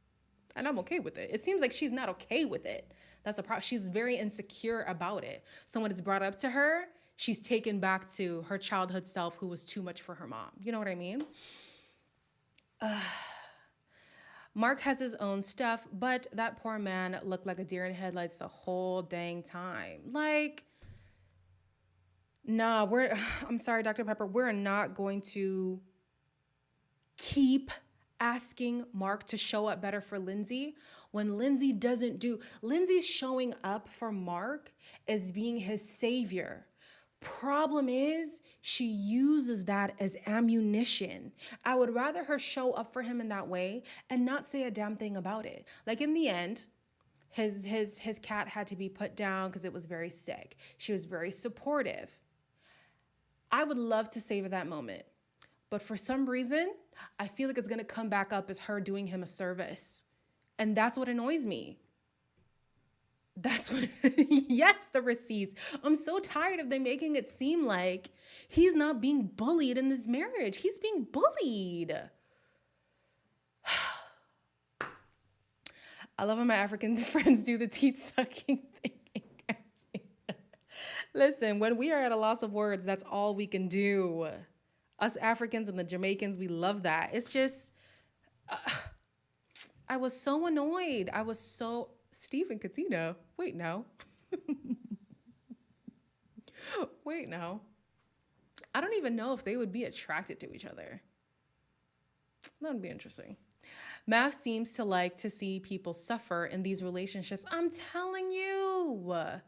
And I'm okay with it. It seems like she's not okay with it. That's the problem. She's very insecure about it. So when it's brought up to her, she's taken back to her childhood self who was too much for her mom. You know what I mean? Mark has his own stuff, but that poor man looked like a deer in headlights the whole dang time. Like, nah, I'm sorry, Dr. Pepper, we're not going to keep asking Mark to show up better for Lindsay when Lindsay doesn't do. Lindsay's showing up for Mark as being his savior. Problem is, she uses that as ammunition. I would rather her show up for him in that way and not say a damn thing about it. Like in the end, his cat had to be put down because it was very sick. She was very supportive. I would love to savor that moment. But for some reason, I feel like it's going to come back up as her doing him a service. And that's what annoys me. That's what, yes, the receipts. I'm so tired of them making it seem like he's not being bullied in this marriage. He's being bullied. I love when my African friends do the teeth sucking thing. Listen, when we are at a loss of words, that's all we can do. Us Africans and the Jamaicans, we love that. It's just, I was so annoyed. Steve and Katina. Wait, no. Wait, no. I don't even know if they would be attracted to each other. That would be interesting. MAFS seems to like to see people suffer in these relationships. I'm telling you.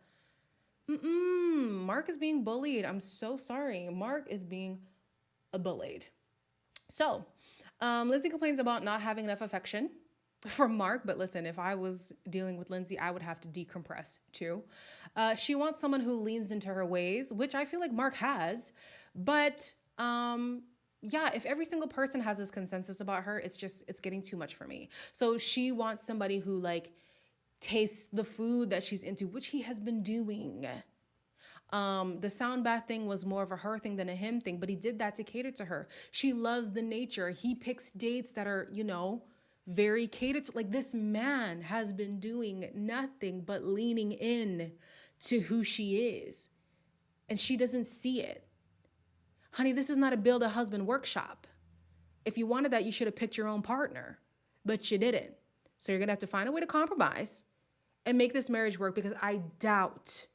Mark is being bullied. I'm so sorry. Mark is being bullied. So, Lindsay complains about not having enough affection from Mark, but listen, if I was dealing with Lindsay, I would have to decompress too. She wants someone who leans into her ways, which I feel like Mark has, but yeah, if every single person has this consensus about her, it's getting too much for me. So she wants somebody who like tastes the food that she's into, which he has been doing. The sound bath thing was more of a her thing than a him thing, but he did that to cater to her. She loves the nature. He picks dates that are, very catered to. Like, this man has been doing nothing but leaning in to who she is. And she doesn't see it. Honey, this is not a build a husband workshop. If you wanted that, you should have picked your own partner, but you didn't. So you're going to have to find a way to compromise and make this marriage work, because I doubt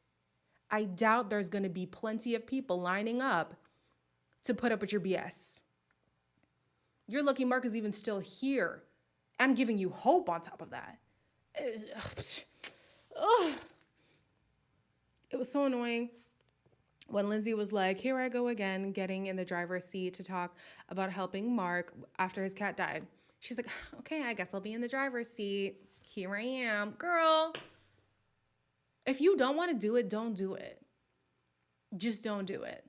there's going to be plenty of people lining up to put up with your BS. You're lucky Mark is even still here and giving you hope on top of that. It was so annoying when Lindsay was like, here I go again, getting in the driver's seat to talk about helping Mark after his cat died. She's like, okay, I guess I'll be in the driver's seat. Here I am. Girl, if you don't want to do it, don't do it. Just don't do it.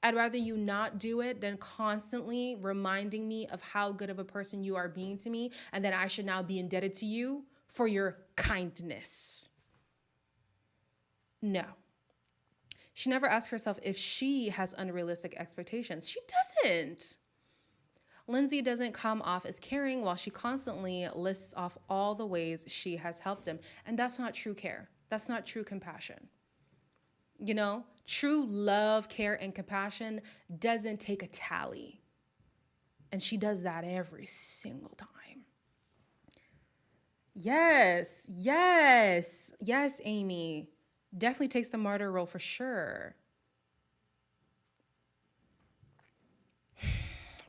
I'd rather you not do it than constantly reminding me of how good of a person you are being to me, and that I should now be indebted to you for your kindness. No. She never asks herself if she has unrealistic expectations. She doesn't. Lindsay doesn't come off as caring while she constantly lists off all the ways she has helped him. And that's not true care. That's not true compassion. True love, care, and compassion doesn't take a tally. And she does that every single time. Yes, yes, yes, Amy. Definitely takes the martyr role for sure.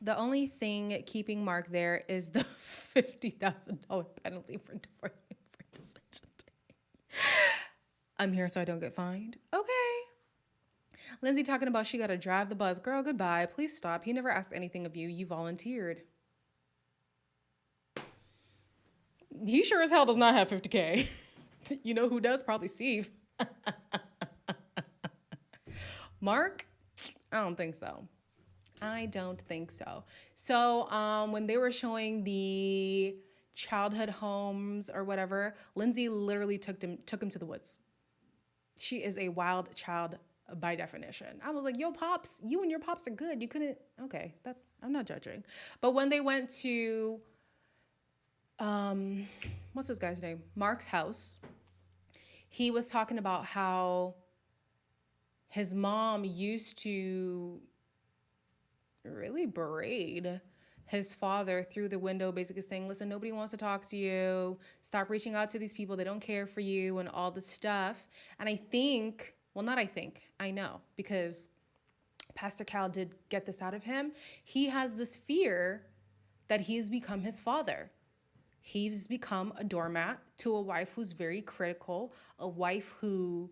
The only thing keeping Mark there is the $50,000 penalty for divorcing for decision. I'm here so I don't get fined. Okay. Lindsay talking about she got to drive the bus. Girl, goodbye. Please stop. He never asked anything of you. You volunteered. He sure as hell does not have 50K. You know who does? Probably Steve. Mark? I don't think so. I don't think so. So when they were showing the childhood homes or whatever, Lindsay literally took him to the woods. She is a wild child by definition. I was like, yo, pops, you and your pops are good. You couldn't, okay, I'm not judging. But when they went to, what's this guy's name? Mark's house, he was talking about how his mom used to really berate his father through the window, basically saying, listen, nobody wants to talk to you. Stop reaching out to these people. They don't care for you and all this stuff. And I think, well, not I think, I know, because Pastor Cal did get this out of him. He has this fear that he's become his father. He's become a doormat to a wife who's very critical, a wife who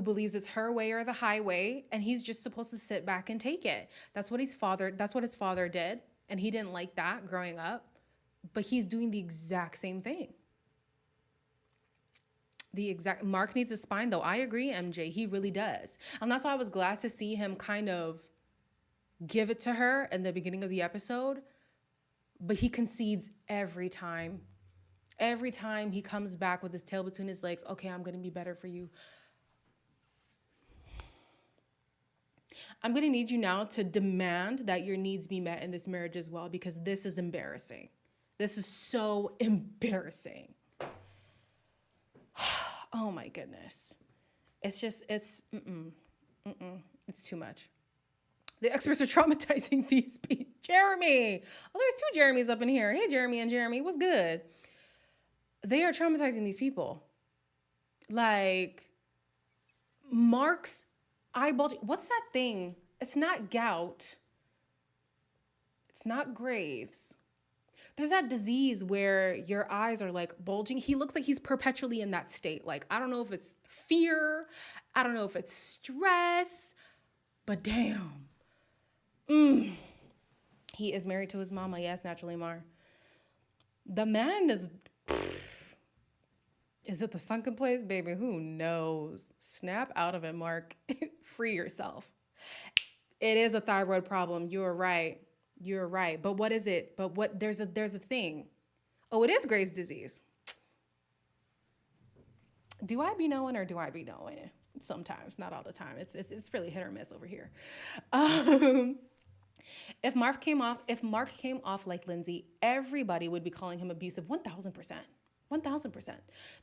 believes it's her way or the highway, and he's just supposed to sit back and take it. That's what his father did, and he didn't like that growing up, but he's doing the exact same thing. Mark needs a spine though. I agree, MJ, he really does. And that's why I was glad to see him kind of give it to her in the beginning of the episode, but he concedes every time. Every time he comes back with his tail between his legs, okay, I'm going to be better for you. I'm going to need you now to demand that your needs be met in this marriage as well, because this is embarrassing. This is so embarrassing. Oh my goodness. It's too much. The experts are traumatizing these people. Jeremy. Oh, there's two Jeremys up in here. Hey, Jeremy and Jeremy, what's good? They are traumatizing these people. Like, Mark's eye bulging. What's that thing? It's not gout. It's not Graves. There's that disease where your eyes are like bulging. He looks like he's perpetually in that state. Like, I don't know if it's fear. I don't know if it's stress. But damn. He is married to his mama. Yes, naturally, Mar. The man is... Is it the sunken place? Baby, who knows? Snap out of it, Mark. Free yourself. It is a thyroid problem. You're right. You're right. But what is it? But what? There's a thing. Oh, it is Graves' disease. Do I be knowing or do I be knowing? Sometimes, not all the time. It's really hit or miss over here. If Mark came off like Lindsay, everybody would be calling him abusive. 1,000%. 1,000%.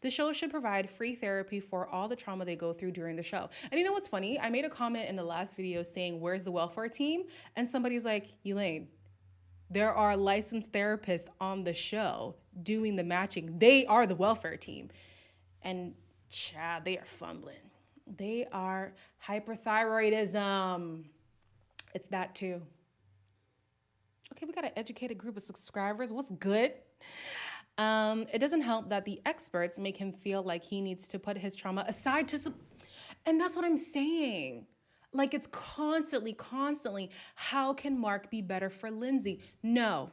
The show should provide free therapy for all the trauma they go through during the show. And you know what's funny? I made a comment in the last video saying, where's the welfare team? And somebody's like, Elaine, there are licensed therapists on the show doing the matching. They are the welfare team. And child, they are fumbling. They are hyperthyroidism. It's that too. Okay, we got an educated group of subscribers. What's good? It doesn't help that the experts make him feel like he needs to put his trauma aside and that's what I'm saying. Like, it's constantly, how can Mark be better for Lindsay? No.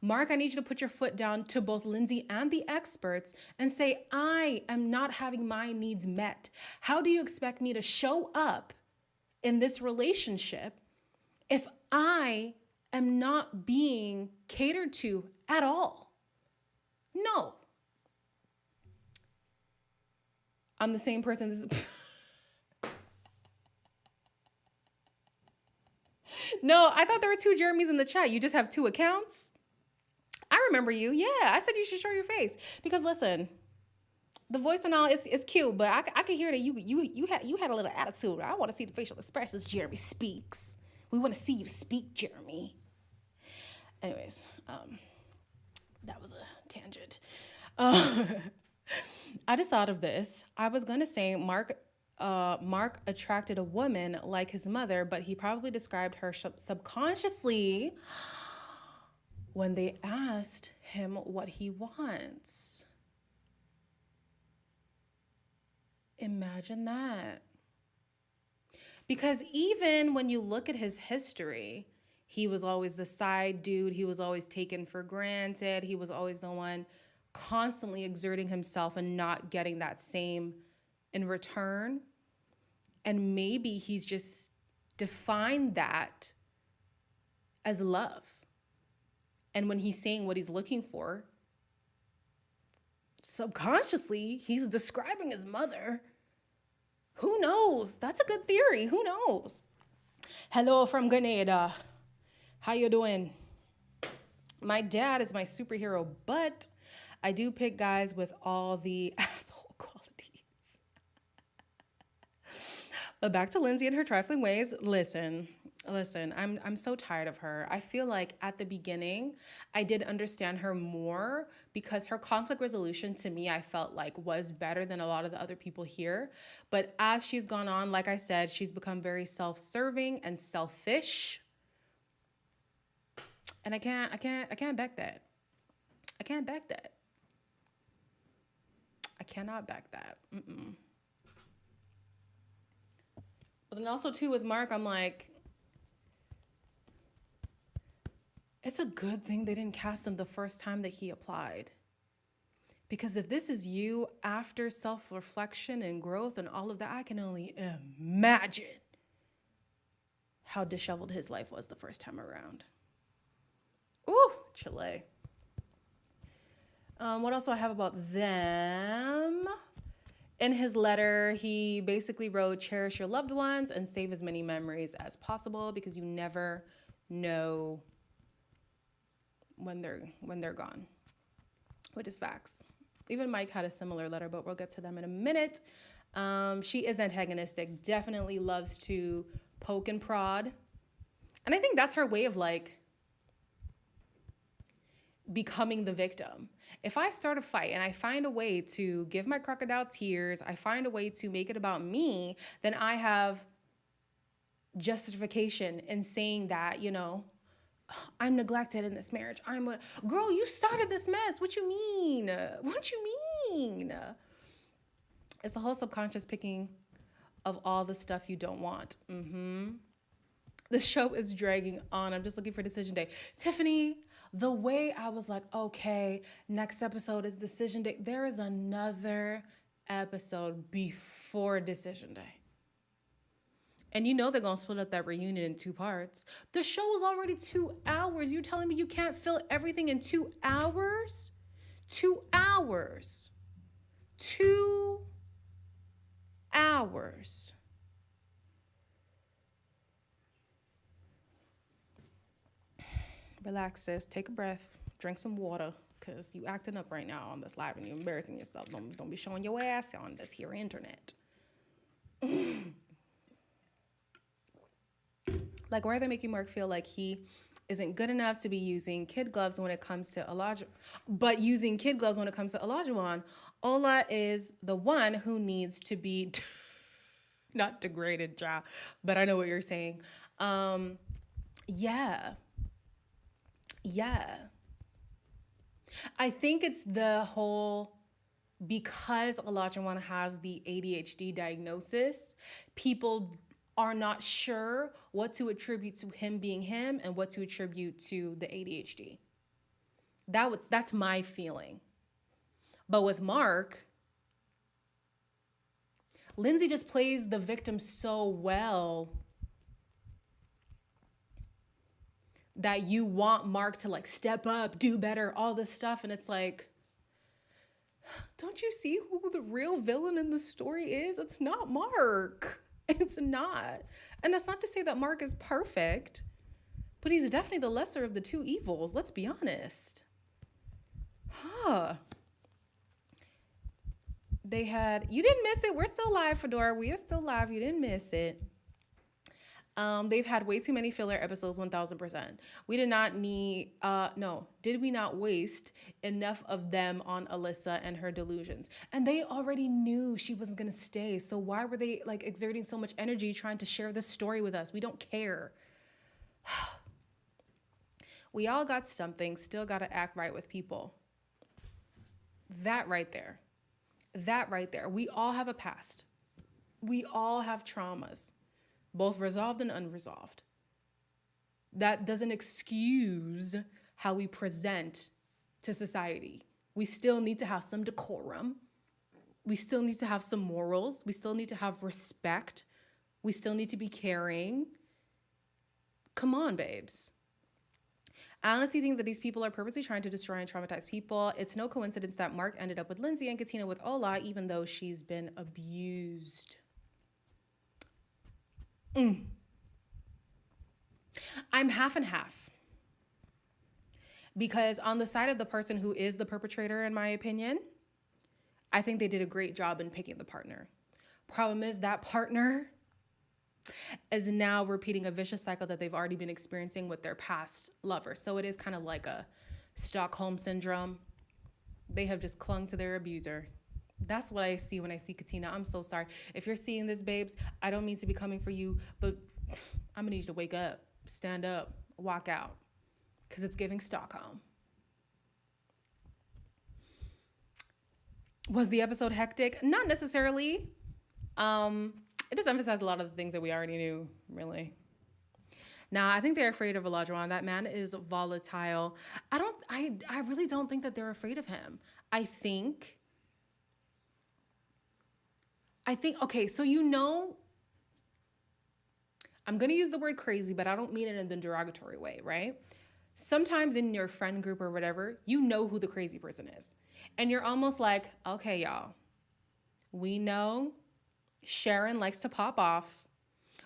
Mark, I need you to put your foot down to both Lindsay and the experts and say, I am not having my needs met. How do you expect me to show up in this relationship if I am not being catered to at all? No. I'm the same person. No, I thought there were two Jeremys in the chat. You just have two accounts? I remember you. Yeah, I said you should show your face. Because listen, the voice and all is cute, but I can hear that you had a little attitude. I want to see the facial expressions Jeremy speaks. We want to see you speak, Jeremy. Anyways, That was a tangent. Uh, I just thought of this. I was gonna say Mark attracted a woman like his mother, but he probably described her subconsciously when they asked him what he wants. Imagine that. Because even when you look at his history, he was always the side dude. He was always taken for granted. He was always the one constantly exerting himself and not getting that same in return. And maybe he's just defined that as love. And when he's saying what he's looking for, subconsciously, he's describing his mother. Who knows? That's a good theory. Who knows? Hello from Grenada. How you doing? My dad is my superhero, but I do pick guys with all the asshole qualities. But back to Lindsay and her trifling ways. Listen, I'm so tired of her. I feel like at the beginning, I did understand her more because her conflict resolution to me, I felt like was better than a lot of the other people here. But as she's gone on, like I said, she's become very self-serving and selfish. And I can't back that. I can't back that. I cannot back that. But then also too with Mark, I'm like, it's a good thing they didn't cast him the first time that he applied. Because if this is you after self-reflection and growth and all of that, I can only imagine how disheveled his life was the first time around. Ooh, Chile. What else do I have about them? In his letter, he basically wrote, cherish your loved ones and save as many memories as possible because you never know when they're gone, which is facts. Even Mike had a similar letter, but we'll get to them in a minute. She is antagonistic, definitely loves to poke and prod. And I think that's her way of like becoming the victim. If I start a fight and I find a way to give my crocodile tears, I find a way to make it about me, then I have justification in saying that, you know, I'm neglected in this marriage. Girl, you started this mess. What you mean? What you mean? It's the whole subconscious picking of all the stuff you don't want. This show is dragging on. I'm just looking for decision day. Tiffany, the way I was like, okay, next episode is decision day. There is another episode before decision day. And you know they're going to split up that reunion in 2 parts. The show is already 2 hours. You telling me you can't fill everything in 2 hours? 2 hours. 2 hours. Relax, sis. Take a breath. Drink some water. Because you acting up right now on this live and you're embarrassing yourself. Don't be showing your ass on this here internet. Like, why are they making Mark feel like he isn't good enough to be using kid gloves when it comes to Olajuwon, but using kid gloves when it comes to Olajuwon? Ola is the one who needs to be not degraded, Ja, but I know what you're saying. Yeah. I think it's the whole, because Olajuwon has the ADHD diagnosis, people are not sure what to attribute to him being him and what to attribute to the ADHD. That's my feeling. But with Mark, Lindsay just plays the victim so well that you want Mark to like step up, do better, all this stuff. And it's like, don't you see who the real villain in the story is? It's not Mark. It's not. And that's not to say that Mark is perfect, but he's definitely the lesser of the 2 evils. Let's be honest. You didn't miss it. We're still live, Fedora. We are still live. You didn't miss it. They've had way too many filler episodes, 1000%. We did not need, no, did we not waste enough of them on Alyssa and her delusions? And they already knew she wasn't going to stay. So why were they like exerting so much energy trying to share this story with us? We don't care. We all got something, still got to act right with people. That right there. That right there. We all have a past. We all have traumas, both resolved and unresolved. That doesn't excuse how we present to society. We still need to have some decorum. We still need to have some morals. We still need to have respect. We still need to be caring. Come on, babes. I honestly think that these people are purposely trying to destroy and traumatize people. It's no coincidence that Mark ended up with Lindsay and Katina with Ola, even though she's been abused. I'm half and half. Because on the side of the person who is the perpetrator, in my opinion, I think they did a great job in picking the partner. Problem is that partner is now repeating a vicious cycle that they've already been experiencing with their past lover. So it is kind of like a Stockholm syndrome. They have just clung to their abuser. That's what I see when I see Katina. I'm so sorry. If you're seeing this, babes, I don't mean to be coming for you, but I'm gonna need you to wake up, stand up, walk out, because it's giving Stockholm. Was the episode hectic? Not necessarily. It just emphasized a lot of the things that we already knew, really. Now, I think they're afraid of Olajuwon. That man is volatile. I really don't think that they're afraid of him. I think, okay, so I'm going to use the word crazy, but I don't mean it in the derogatory way, right? Sometimes in your friend group or whatever, you know who the crazy person is. And you're almost like, okay, y'all, we know Sharon likes to pop off,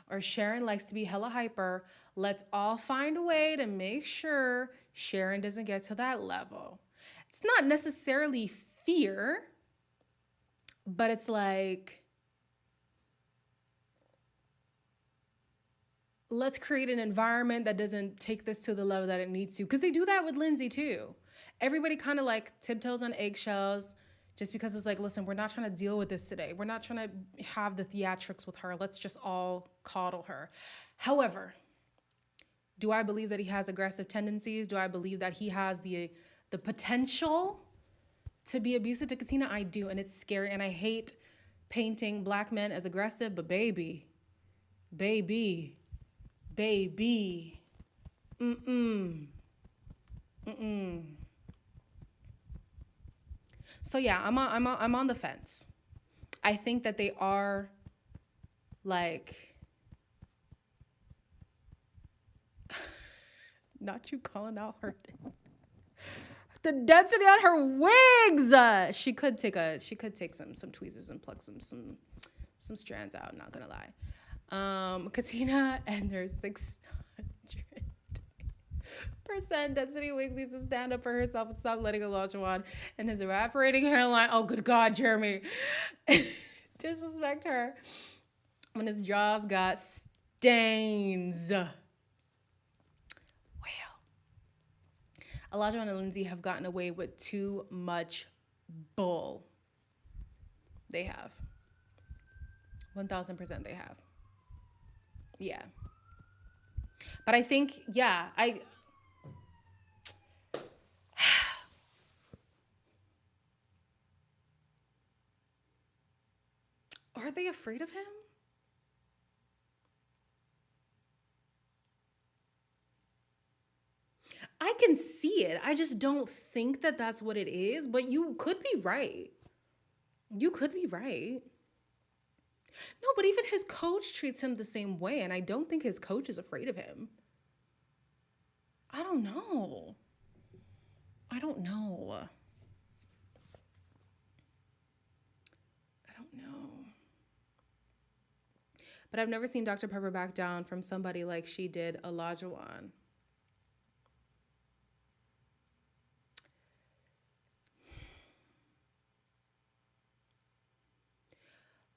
or Sharon likes to be hella hyper. Let's all find a way to make sure Sharon doesn't get to that level. It's not necessarily fear, but it's like, let's create an environment that doesn't take this to the level that it needs to. Because they do that with Lindsay too. Everybody kind of like tiptoes on eggshells just because it's like, listen, we're not trying to deal with this today. We're not trying to have the theatrics with her. Let's just all coddle her. However, do I believe that he has aggressive tendencies? Do I believe that he has the potential to be abusive to Katina? I do, and it's scary. And I hate painting black men as aggressive, but baby. So yeah, I'm on the fence. I think that they are like, not you calling out her, the density on her wigs. She could take some tweezers and pluck some strands out. Not gonna lie. Katina and her 600% density wigs needs to stand up for herself and stop letting Olajuwon and his evaporating hairline. Oh, good God, Jeremy. Disrespect her when his jaws got stains. Well, Olajuwon and Lindsay have gotten away with too much bull. They have. 1000% they have. Yeah. But I think, are they afraid of him? I can see it. I just don't think that that's what it is, but you could be right. You could be right. No, but even his coach treats him the same way, and I don't think his coach is afraid of him. I don't know. But I've never seen Dr. Pepper back down from somebody like she did Olajuwon.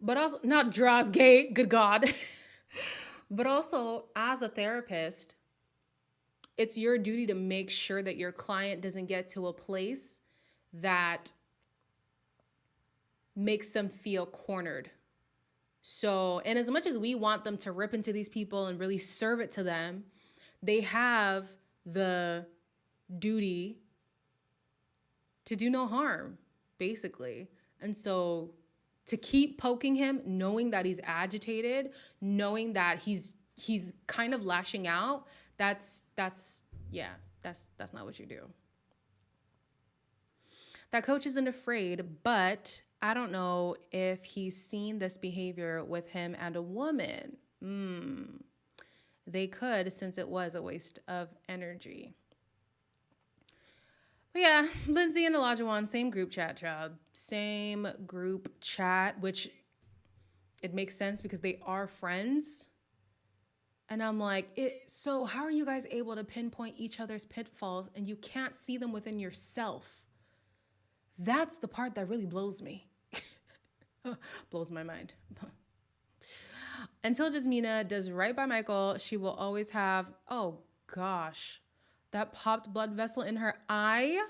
But also, not Draw's gate, good God. But also, as a therapist, it's your duty to make sure that your client doesn't get to a place that makes them feel cornered. So, and as much as we want them to rip into these people and really serve it to them, they have the duty to do no harm, basically. And so to keep poking him, knowing that he's agitated, knowing that he's kind of lashing out, that's not what you do. That coach isn't afraid, but I don't know if he's seen this behavior with him and a woman. They could, since it was a waste of energy. But yeah, Lindsay and Olajuwon, same group chat, child. Same group chat, which it makes sense because they are friends. And I'm like, so how are you guys able to pinpoint each other's pitfalls and you can't see them within yourself? That's the part that really blows me. Blows my mind. Until Jasmina does right by Michael, she will always have, oh gosh, that popped blood vessel in her eye.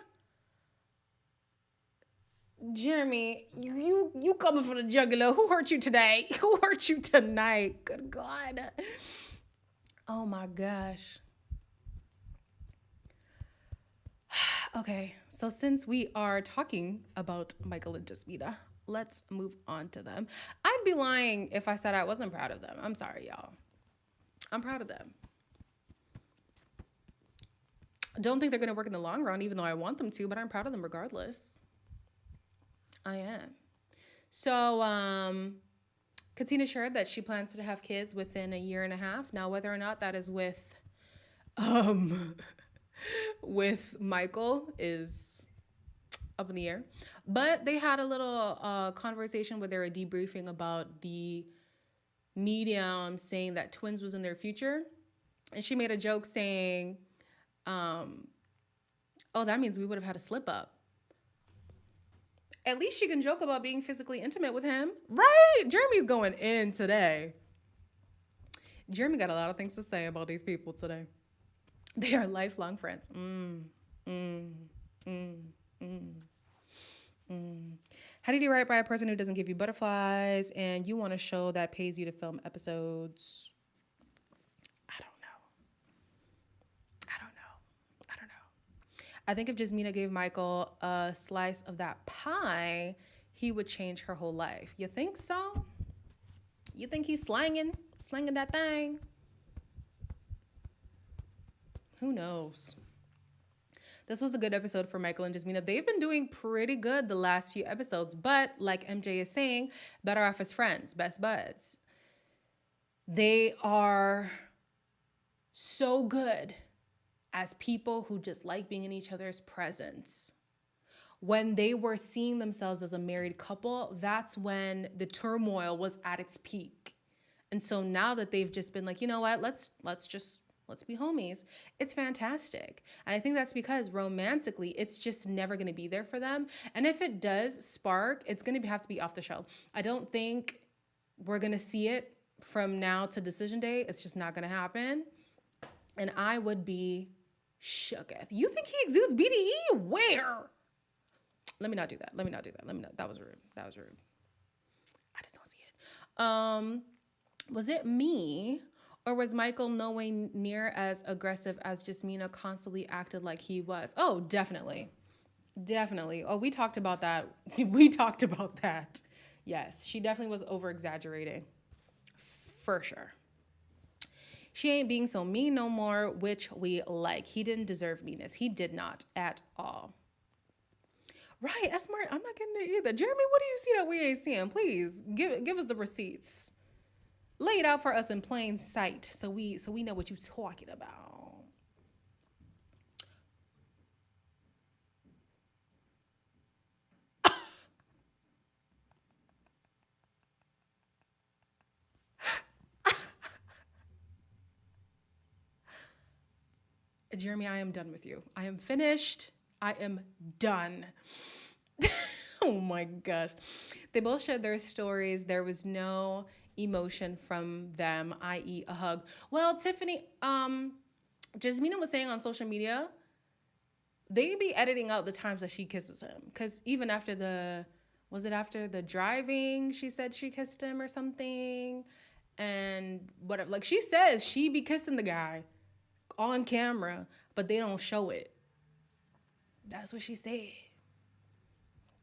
Jeremy, you coming from the jugular. Who hurt you today? Who hurt you tonight? Good God. Oh my gosh. Okay, so since we are talking about Michael and Jasmina, let's move on to them. I'd be lying if I said I wasn't proud of them. I'm sorry, y'all. I'm proud of them. Don't think they're going to work in the long run, even though I want them to, but I'm proud of them regardless. I am. So, Katina shared that she plans to have kids within a year and a half. Now, whether or not that is with Michael is up in the air. But they had a little conversation where they were debriefing about the medium saying that twins was in their future. And she made a joke saying, oh, that means we would have had a slip up. At least she can joke about being physically intimate with him, right? Jeremy's going in today. Jeremy got a lot of things to say about these people today. They are lifelong friends. How do you do right by a person who doesn't give you butterflies and you want a show that pays you to film episodes? I don't know. I think if Jasmina gave Michael a slice of that pie, he would change her whole life. You think so? You think he's slanging that thing? Who knows? This was a good episode for Michael and Jasmina. They've been doing pretty good the last few episodes, but like MJ is saying, better off as friends, best buds. They are so good as people who just like being in each other's presence. When they were seeing themselves as a married couple, that's when the turmoil was at its peak. And so now that they've just been like, you know what, let's be homies, it's fantastic. And I think that's because romantically, it's just never going to be there for them. And if it does spark, it's going to have to be off the show. I don't think we're going to see it from now to decision day. It's just not going to happen. And I would be shooketh. You think he exudes BDE? Where? Let me not do that. That was rude. I just don't see it. Was it me? Or was Michael nowhere near as aggressive as Jasmina constantly acted like he was? Oh, definitely. Oh, we talked about that. Yes, she definitely was over-exaggerating. For sure. She ain't being so mean no more, which we like. He didn't deserve meanness. He did not at all. Right, that's smart. I'm not getting it either. Jeremy, what do you see that we ain't seeing? Please, give us the receipts. Lay it out for us in plain sight so we know what you're talking about. Jeremy, I am done with you. I am finished. I am done. Oh my gosh. They both shared their stories. There was no emotion from them, i.e. a hug. Well, Tiffany, Jasmina was saying on social media, they be editing out the times that she kisses him. Because even after was it after the driving, she said she kissed him or something? And whatever. Like, she says she be kissing the guy on camera, but they don't show it. That's what she said.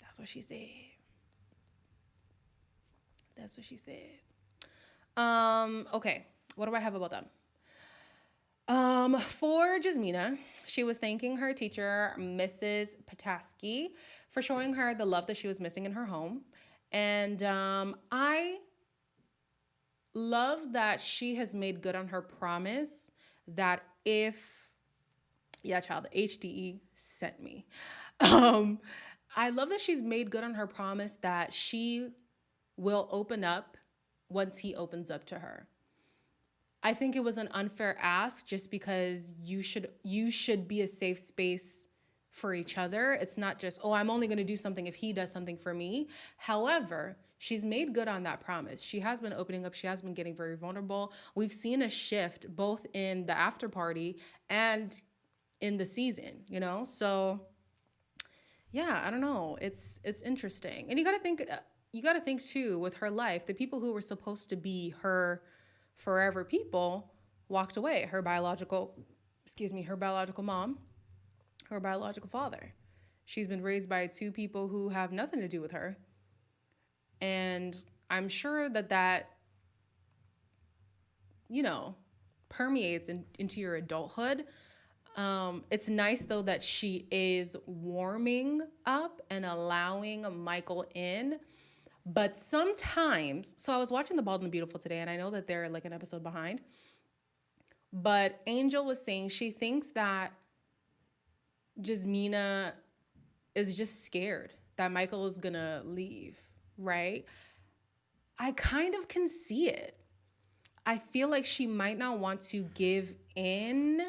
That's what she said. That's what she said. Okay. What do I have about them? For Jasmina, she was thanking her teacher, Mrs. Pataski, for showing her the love that she was missing in her home. And I love that she has made good on her promise that child, the HDE sent me. I love that she's made good on her promise that she will open up once he opens up to her. I think it was an unfair ask just because you should be a safe space for each other. It's not just, oh, I'm only going to do something if he does something for me. However, she's made good on that promise. She has been opening up. She has been getting very vulnerable. We've seen a shift both in the after party and in the season, you know? So yeah, I don't know. It's interesting. And you got to think too, with her life, the people who were supposed to be her forever people walked away. Her biological mom, her biological father. She's been raised by two people who have nothing to do with her. And I'm sure that permeates into your adulthood. It's nice though that she is warming up and allowing Michael in. But sometimes, so I was watching The Bald and the Beautiful today, and I know that they're like an episode behind. But Angel was saying she thinks that Jasmina is just scared that Michael is gonna leave, right? I kind of can see it. I feel like she might not want to give in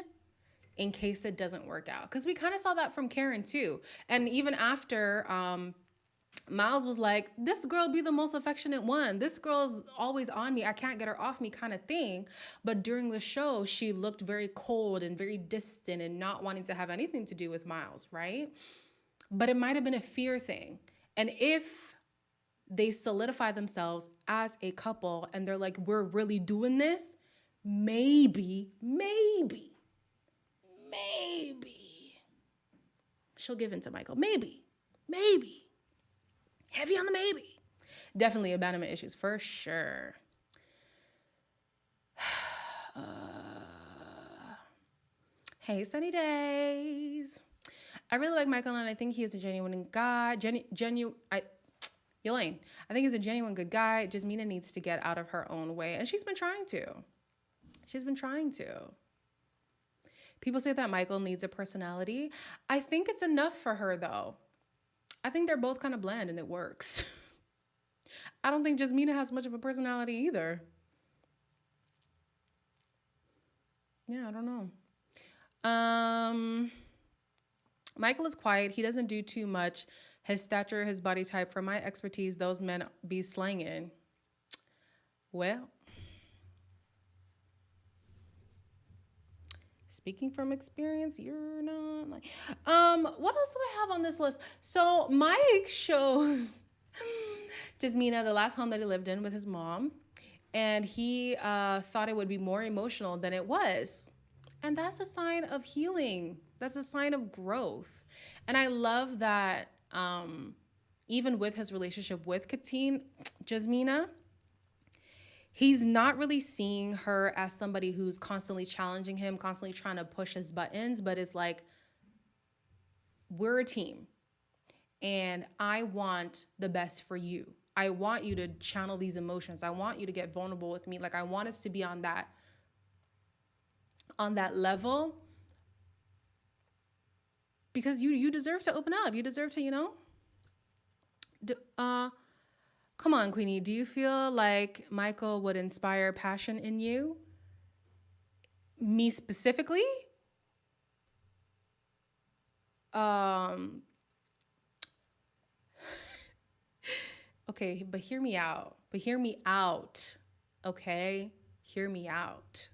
case it doesn't work out. Because we kind of saw that from Karen too. And even after Miles was like, this girl be the most affectionate one. This girl's always on me. I can't get her off me kind of thing. But during the show, she looked very cold and very distant and not wanting to have anything to do with Miles, right? But it might have been a fear thing. And if they solidify themselves as a couple and they're like, we're really doing this, maybe she'll give in to Michael. Maybe. Heavy on the maybe. Definitely abandonment issues for sure. Hey, sunny days. I really like Michael, and I think he is a genuine guy. Elaine, I think he's a genuine good guy. Jasmina needs to get out of her own way, and she's been trying to. People say that Michael needs a personality. I think it's enough for her, though. I think they're both kind of bland and it works. I don't think Jasmina has much of a personality either. Yeah, I don't know. Michael is quiet. He doesn't do too much. His stature, his body type, for my expertise, those men be slanging. Well, speaking from experience, you're not like, what else do I have on this list? So Mike shows Jasmina the last home that he lived in with his mom, and he thought it would be more emotional than it was. And that's a sign of healing. That's a sign of growth. And I love that even with his relationship with Jasmina, he's not really seeing her as somebody who's constantly challenging him, constantly trying to push his buttons, but it's like, we're a team and I want the best for you. I want you to channel these emotions. I want you to get vulnerable with me. Like, I want us to be on that level, because you deserve to open up. You deserve to, come on, Queenie. Do you feel like Michael would inspire passion in you? Me specifically? Okay, but hear me out. Okay? Hear me out.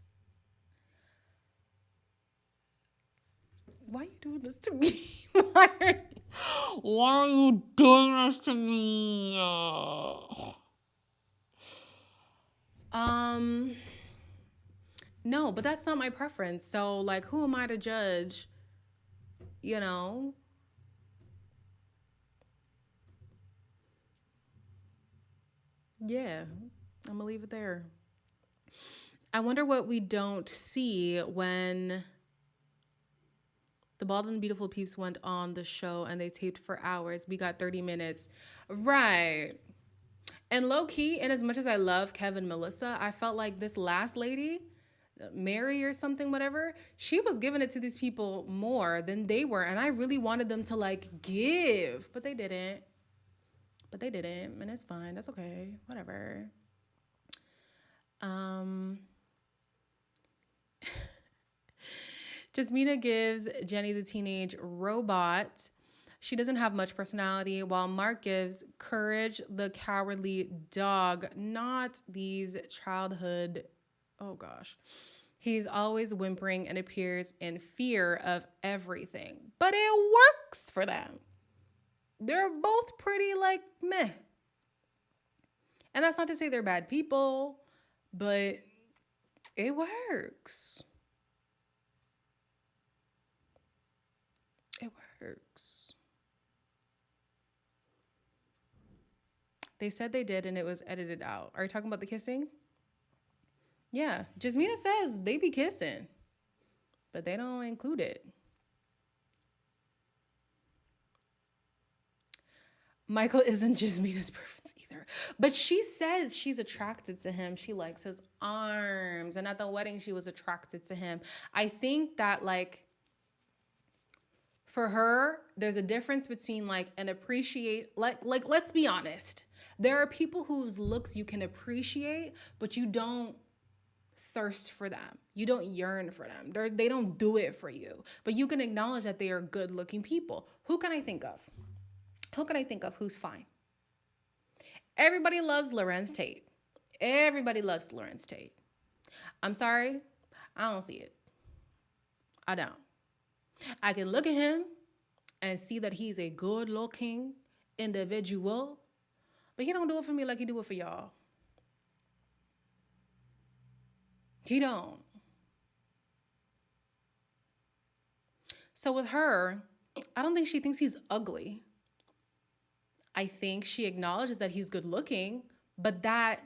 Why are you doing this to me? Why are you doing this to me? Um, no, but that's not my preference. So, like, who am I to judge? You know? Yeah, I'm gonna leave it there. I wonder what we don't see when the Bald and Beautiful Peeps went on the show and they taped for hours. We got 30 minutes. Right. And low key, and as much as I love Kevin and Melissa, I felt like this last lady, Mary or something, whatever, she was giving it to these people more than they were. And I really wanted them to like give, but they didn't. But they didn't. And it's fine. That's okay. Whatever. Um, Jasmina gives Jenny the teenage robot. She doesn't have much personality, while Mark gives Courage the cowardly dog. Not these childhood. Oh gosh. He's always whimpering and appears in fear of everything. But it works for them. They're both pretty like meh. And that's not to say they're bad people, but it works. It works. They said they did and it was edited out. Are you talking about the kissing? Yeah. Jasmina says they be kissing, but they don't include it. Michael isn't Jasmina's preference either. But she says she's attracted to him. She likes his arms. And at the wedding, she was attracted to him. I think that, like, for her, there's a difference between, like, an appreciate, like let's be honest. There are people whose looks you can appreciate, but you don't thirst for them. You don't yearn for them. They don't do it for you. But you can acknowledge that they are good-looking people. Who can I think of? Who can I think of who's fine? Everybody loves Lorenz Tate. Everybody loves Lorenz Tate. I'm sorry, I don't see it. I don't. I can look at him and see that he's a good-looking individual, but he don't do it for me like he do it for y'all. He don't. So with her, I don't think she thinks he's ugly. I think she acknowledges that he's good looking, but that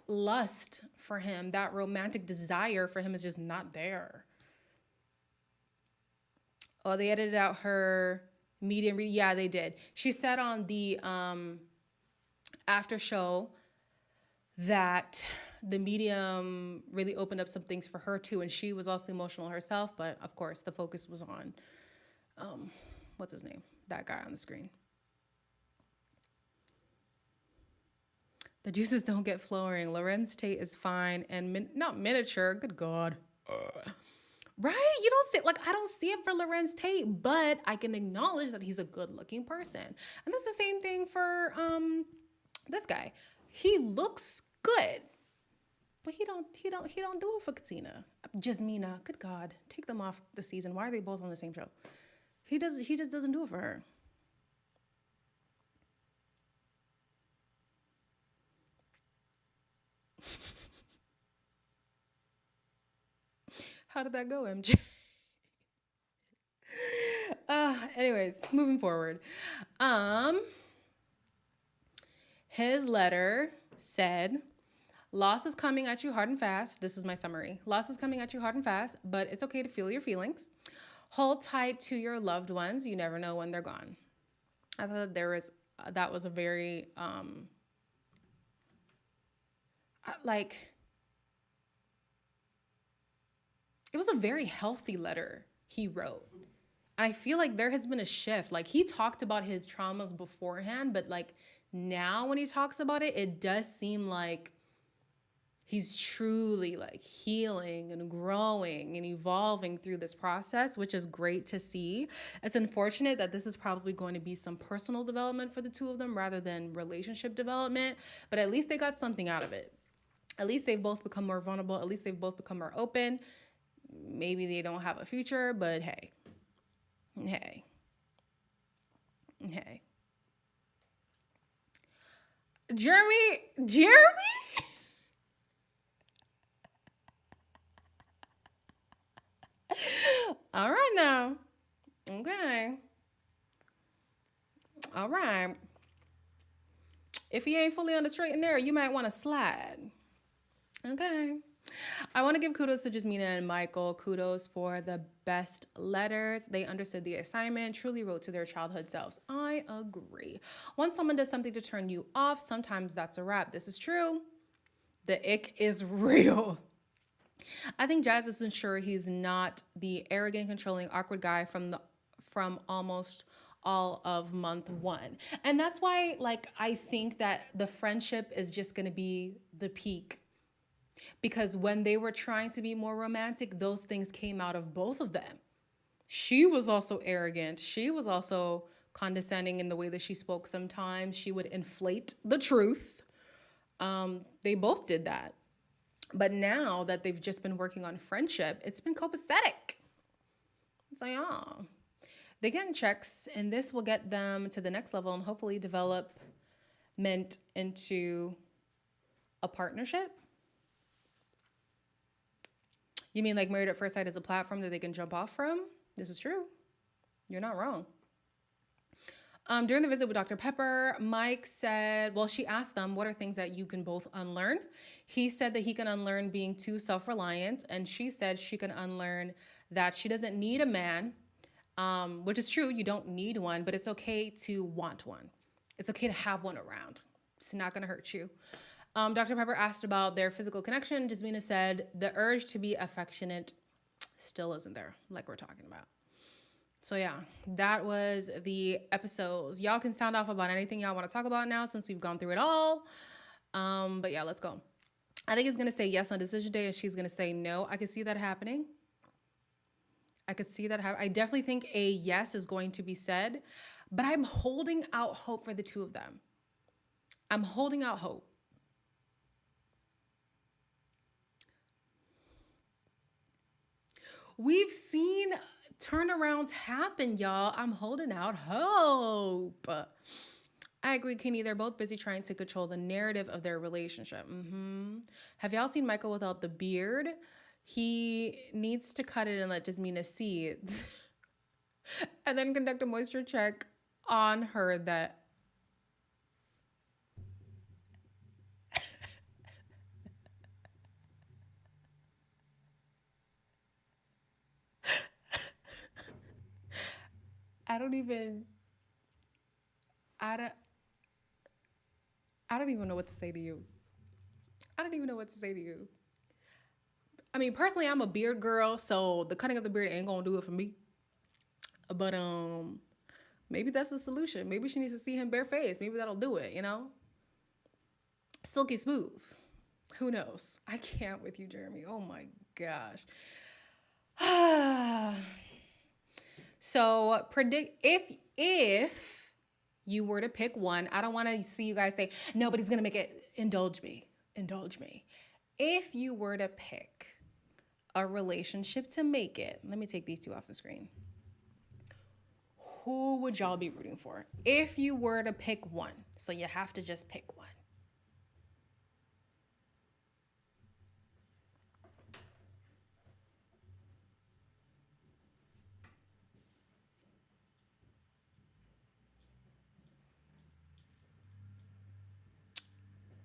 lust for him, that romantic desire for him is just not there. Oh, they edited out her medium. Yeah, they did. She said on the after show that the medium really opened up some things for her too, and she was also emotional herself, but of course the focus was on what's his name? That guy on the screen. The juices don't get flowing. Lorenz Tate is fine and not miniature. Good God. Right? You don't see, like, I don't see it for Lorenz Tate, but I can acknowledge that he's a good-looking person. And that's the same thing for this guy. He looks good, but he don't do it for Katina. Jasmina, good God, take them off the season. Why are they both on the same show? He just doesn't do it for her. How did that go, MJ? Anyways, moving forward. His letter said, loss is coming at you hard and fast. This is my summary. Loss is coming at you hard and fast, but it's okay to feel your feelings. Hold tight to your loved ones. You never know when they're gone. I thought that was a very, it was a very healthy letter he wrote. And I feel like there has been a shift. Like, he talked about his traumas beforehand, but like now when he talks about it, it does seem like he's truly like healing and growing and evolving through this process, which is great to see. It's unfortunate that this is probably going to be some personal development for the two of them rather than relationship development, but at least they got something out of it. At least they've both become more vulnerable. At least they've both become more open. Maybe they don't have a future, but hey, hey, hey. Jeremy? All right now. Okay. All right. If he ain't fully on the straight and narrow, you might want to slide. Okay. I want to give kudos to Jasmina and Michael. Kudos for the best letters. They understood the assignment, truly wrote to their childhood selves. I agree. Once someone does something to turn you off, sometimes that's a wrap. This is true. The ick is real. I think Jazz isn't sure he's not the arrogant, controlling, awkward guy from almost all of month one. And that's why, like, I think that the friendship is just going to be the peak. Because when they were trying to be more romantic, those things came out of both of them. She was also arrogant. She was also condescending in the way that she spoke sometimes. She would inflate the truth. They both did that. But now that they've just been working on friendship, it's been copacetic. So yeah, they get in checks, and this will get them to the next level and hopefully development into a partnership. You mean like Married at First Sight is a platform that they can jump off from? This is true. You're not wrong. During the visit with Dr. Pepper, Mike said, well, she asked them, what are things that you can both unlearn? He said that he can unlearn being too self-reliant, and she said she can unlearn that she doesn't need a man, which is true. You don't need one, but it's okay to want one. It's okay to have one around. It's not going to hurt you. Dr. Pepper asked about their physical connection. Jasmina said the urge to be affectionate still isn't there, like we're talking about. So yeah, that was the episodes. Y'all can sound off about anything y'all want to talk about now since we've gone through it all. But yeah, let's go. I think it's going to say yes on decision day and she's going to say no. I could see that happening. I definitely think a yes is going to be said, but I'm holding out hope for the two of them. I'm holding out hope. We've seen turnarounds happen, y'all. I'm holding out hope. I agree, Kenny. They're both busy trying to control the narrative of their relationship. Have y'all seen Michael without the beard? He needs to cut it and let Jasmina see it. And then conduct a moisture check on her that... I don't even know what to say to you. I mean, personally, I'm a beard girl, so the cutting of the beard ain't gonna do it for me. But maybe that's the solution. Maybe she needs to see him bare face. Maybe that'll do it, you know? Silky smooth. Who knows? I can't with you, Jeremy. Oh my gosh. So predict if you were to pick one. I don't want to see you guys say nobody's gonna make it. Indulge me. If you were to pick a relationship to make it, let me take these two off the screen. Who would y'all be rooting for? If you were to pick one, so you have to just pick one.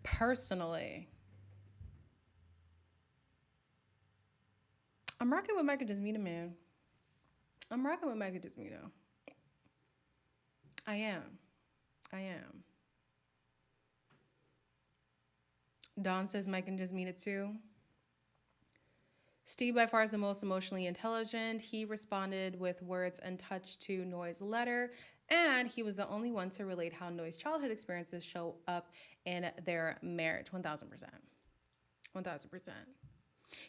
Personally, I'm rocking with Mike and Jasmina, man. I am. Dawn says Mike and Jasmina too. Steve by far is the most emotionally intelligent. He responded with words and touch to Noi's letter, and he was the only one to relate how Noi's childhood experiences show up in their marriage. 1000%.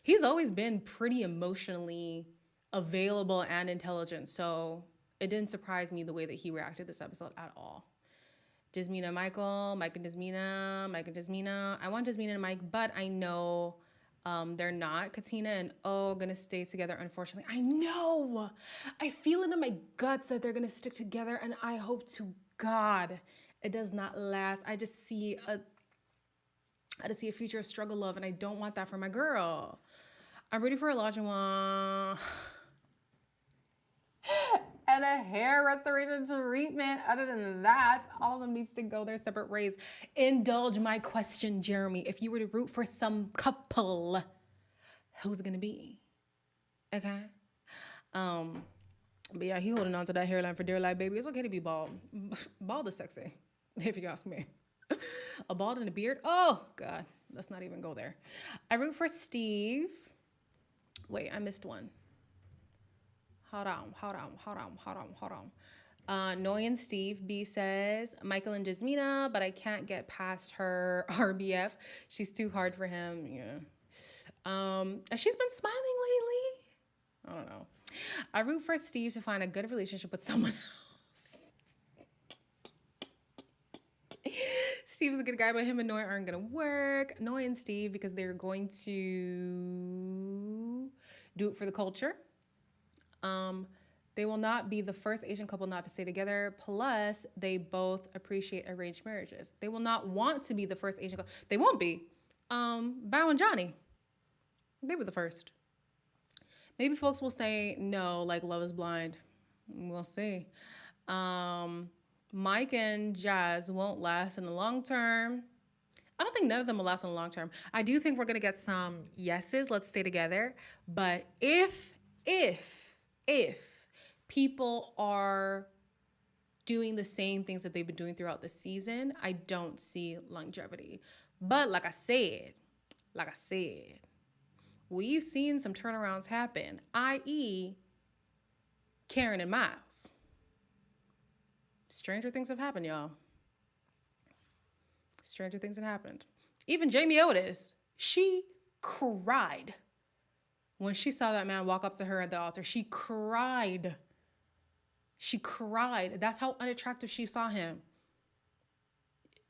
He's always been pretty emotionally available and intelligent, so it didn't surprise me the way that he reacted this episode at all. Jasmina, Michael, Mike and Jasmina, Mike and Jasmina. I want Jasmina and Mike, but I know they're not. Katina and O gonna stay together, unfortunately. I know. I feel it in my guts that they're gonna stick together, and I hope to God it does not last. I just see a future of struggle love, and I don't want that for my girl. I'm ready for Olajuwon and a hair restoration treatment. Other than that, all of them needs to go their separate ways. Indulge my question, Jeremy. If you were to root for some couple, who's it gonna be? Okay. But yeah, he holding on to that hairline for dear life, baby. It's okay to be bald. Bald is sexy, if you ask me. A bald and a beard? Oh, God. Let's not even go there. I root for Steve. Wait, I missed one. Hold on. Noi and Steve. B says, Michael and Jasmina, but I can't get past her RBF. She's too hard for him. Yeah. She's been smiling lately. I don't know. I root for Steve to find a good relationship with someone else. Steve's a good guy, but him and Noi aren't gonna work. Noi and Steve, because they're going to do it for the culture. They will not be the first Asian couple not to stay together. Plus, they both appreciate arranged marriages. They will not want to be the first Asian couple. They won't be. Bao and Johnny, they were the first. Maybe folks will say no, like Love is Blind. We'll see. Mike and Jazz won't last in the long term. I don't think none of them will last in the long term. I do think we're going to get some yeses, let's stay together. But if people are doing the same things that they've been doing throughout the season, I don't see longevity. But like I said, we've seen some turnarounds happen, i.e. Karen and Miles. Stranger things have happened, y'all. Stranger things have happened. Even Jamie Otis, she cried when she saw that man walk up to her at the altar. She cried. That's how unattractive she saw him.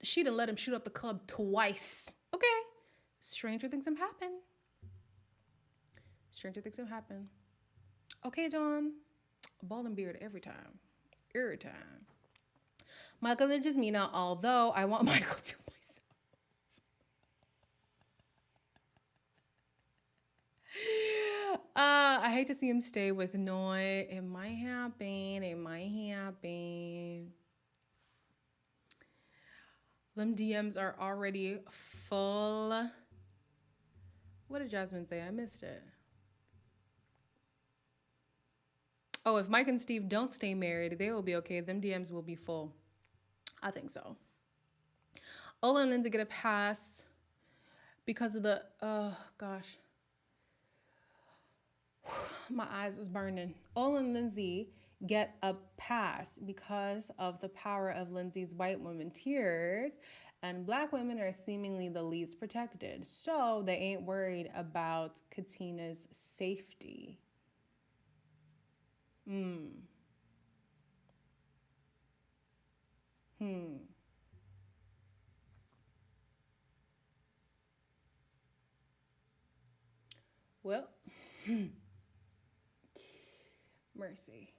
She done let him shoot up the club twice. Okay. Stranger things have happened. Okay, John. Bald and beard every time. Michael and Jasmina, although I want Michael to myself. I hate to see him stay with Noi. It might happen. Them DMs are already full. What did Jasmine say? I missed it. Oh, if Mike and Steve don't stay married, they will be okay. Them DMs will be full. I think so. Ola and Lindsay get a pass because of the, oh gosh. My eyes is burning. Ola and Lindsay get a pass because of the power of Lindsay's white woman tears, and black women are seemingly the least protected. So they ain't worried about Katina's safety. Well, mercy.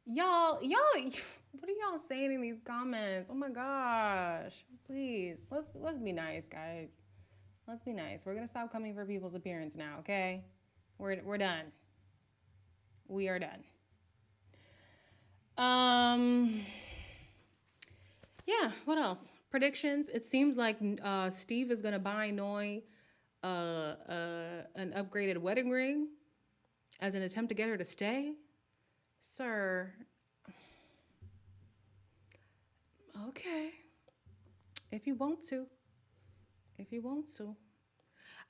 Y'all, what are y'all saying in these comments? Oh my gosh. Please, let's be nice, guys. Let's be nice. We're gonna stop coming for people's appearance now, okay? We're done. We are done. Yeah, what else? Predictions. It seems like Steve is gonna buy Noi an upgraded wedding ring as an attempt to get her to stay. Sir. Okay. If you want to.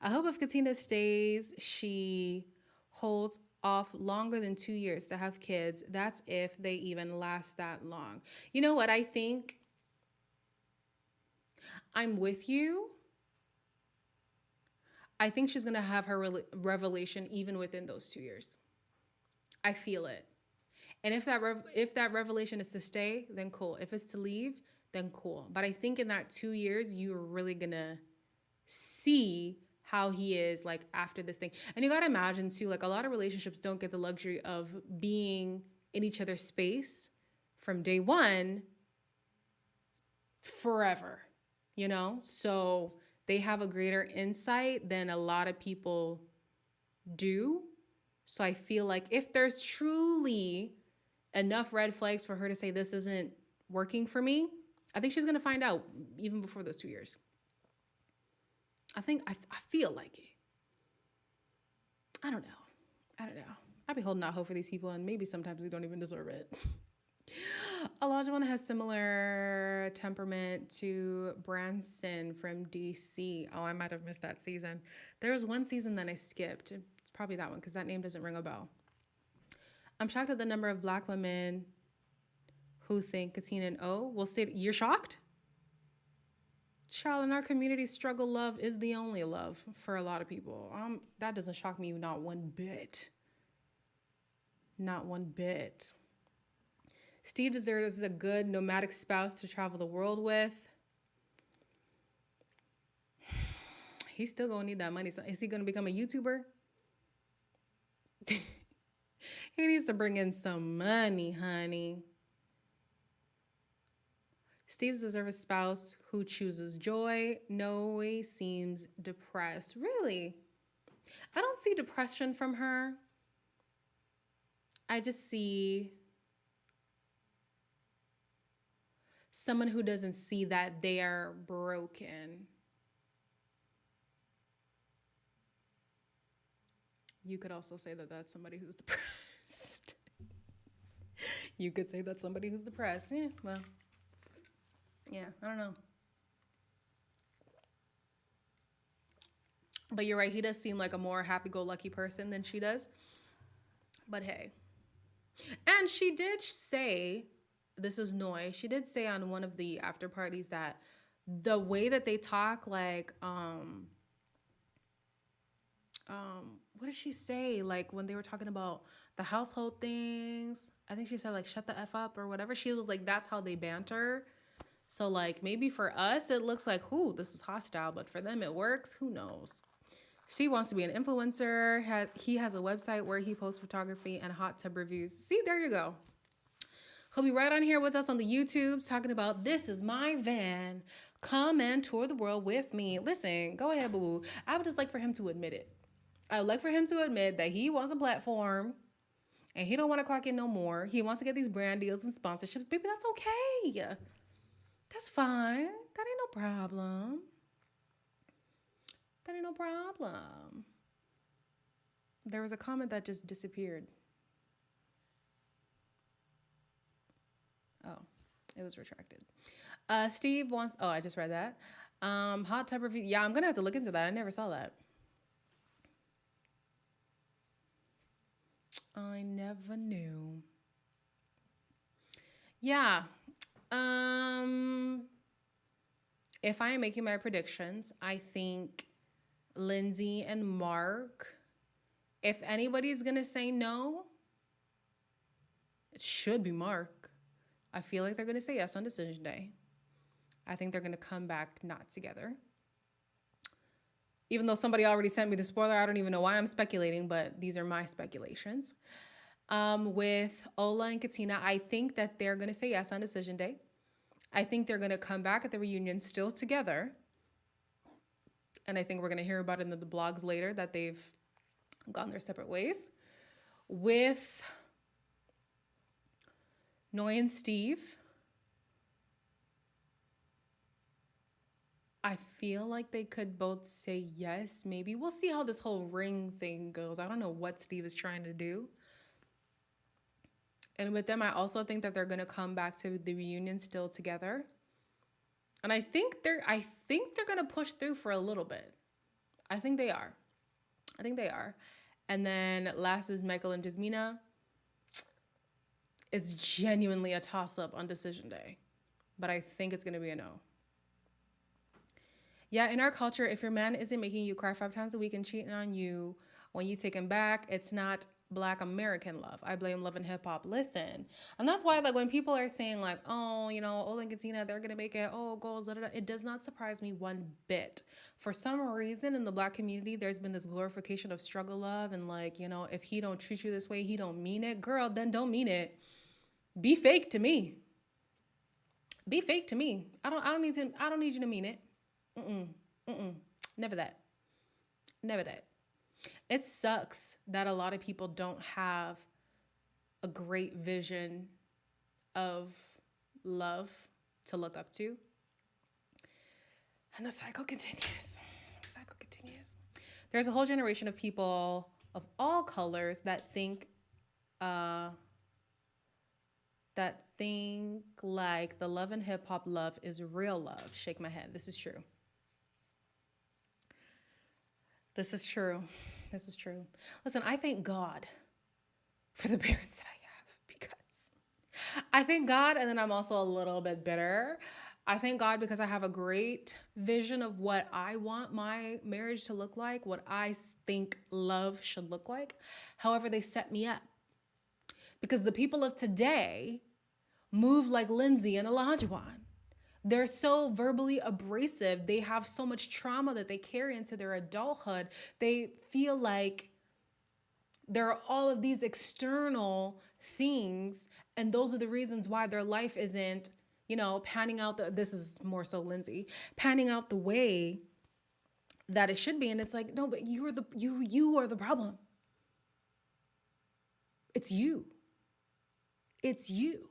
I hope if Katina stays, she holds off longer than 2 years to have kids. That's if they even last that long. You know what I think? I'm with you. I think she's going to have her revelation even within those 2 years. I feel it. And if that revelation is to stay, then cool. If it's to leave, then cool. But I think in that 2 years, you're really gonna see how he is like after this thing. And you gotta imagine too, like a lot of relationships don't get the luxury of being in each other's space from day one forever, you know? So they have a greater insight than a lot of people do. So I feel like if there's truly enough red flags for her to say this isn't working for me, I think she's gonna find out even before those 2 years. I feel like it. I don't know. I be holding out hope for these people, and maybe sometimes we don't even deserve it. Olajuwon has similar temperament to Branson from DC. Oh, I might have missed that season. There was one season that I skipped. It's probably that one because that name doesn't ring a bell. I'm shocked at the number of Black women who think Katina and O will stay. You're shocked? Child, in our community, struggle love is the only love for a lot of people. That doesn't shock me not one bit. Not one bit. Steve deserves a good nomadic spouse to travel the world with. He's still gonna need that money. So is he gonna become a YouTuber? He needs to bring in some money, honey. Steve deserves a spouse who chooses joy. Noi seems depressed. Really? I don't see depression from her. I just see someone who doesn't see that they are broken. You could also say that that's somebody who's depressed. You could say that's somebody who's depressed. Yeah, well. Yeah, I don't know. But you're right, he does seem like a more happy-go-lucky person than she does. But hey. And she did say, this is Noi, she did say on one of the after parties that the way that they talk, like, what did she say? Like when they were talking about the household things, I think she said like, shut the F up or whatever. She was like, that's how they banter. So like maybe for us, it looks like, ooh, this is hostile, but for them it works. Who knows? Steve wants to be an influencer. He has a website where he posts photography and hot tub reviews. See, there you go. He'll be right on here with us on the YouTubes talking about this is my van. Come and tour the world with me. Listen, go ahead, boo-boo. I would just like for him to admit it. I would like for him to admit that he wants a platform and he don't want to clock in no more. He wants to get these brand deals and sponsorships. Baby, that's okay. That's fine. That ain't no problem. That ain't no problem. There was a comment that just disappeared. Oh, it was retracted. Steve wants, oh, I just read that. Hot tub review. Yeah, I'm going to have to look into that. I never saw that. I never knew. Yeah. If I am making my predictions, I think Lindsay and Mark, if anybody's going to say no, it should be Mark. I feel like they're going to say yes on decision day. I think they're going to come back not together. Even though somebody already sent me the spoiler, I don't even know why I'm speculating, but these are my speculations. With Ola and Katina, I think that they're going to say yes on decision day. I think they're going to come back at the reunion still together. And I think we're going to hear about it in the blogs later that they've gone their separate ways. With Noi and Steve, I feel like they could both say yes, maybe. We'll see how this whole ring thing goes. I don't know what Steve is trying to do. And with them, I also think that they're going to come back to the reunion still together. And I think they're going to push through for a little bit. I think they are. And then last is Michael and Jasmina. It's genuinely a toss-up on decision day. But I think it's going to be a no. Yeah, in our culture, if your man isn't making you cry 5 times a week and cheating on you when you take him back, it's not Black American love. I blame Love and Hip Hop. Listen. And that's why, like, when people are saying, like, oh, you know, Ola and Katina, they're going to make it, oh, goals, da, da, da, it does not surprise me one bit. For some reason in the Black community, there's been this glorification of struggle love. And, like, you know, if he don't treat you this way, he don't mean it. Girl, then don't mean it. Be fake to me. Be fake to me. I don't need you to mean it. Never that. Never that. It sucks that a lot of people don't have a great vision of love to look up to. And the cycle continues. There's a whole generation of people of all colors that think like the Love and Hip Hop love is real love. Shake my head. This is true. This is true. This is true. Listen, I thank God for the parents that I have, because I thank God, and then I'm also a little bit bitter. I thank God because I have a great vision of what I want my marriage to look like, what I think love should look like. However, they set me up. Because the people of today move like Lindsay and Olajuwon. They're so verbally abrasive. They have so much trauma that they carry into their adulthood. They feel like there are all of these external things, and those are the reasons why their life isn't, you know, panning out. This is more so Lindsay, panning out the way that it should be. And it's like, no, but you are the problem. It's you. It's you.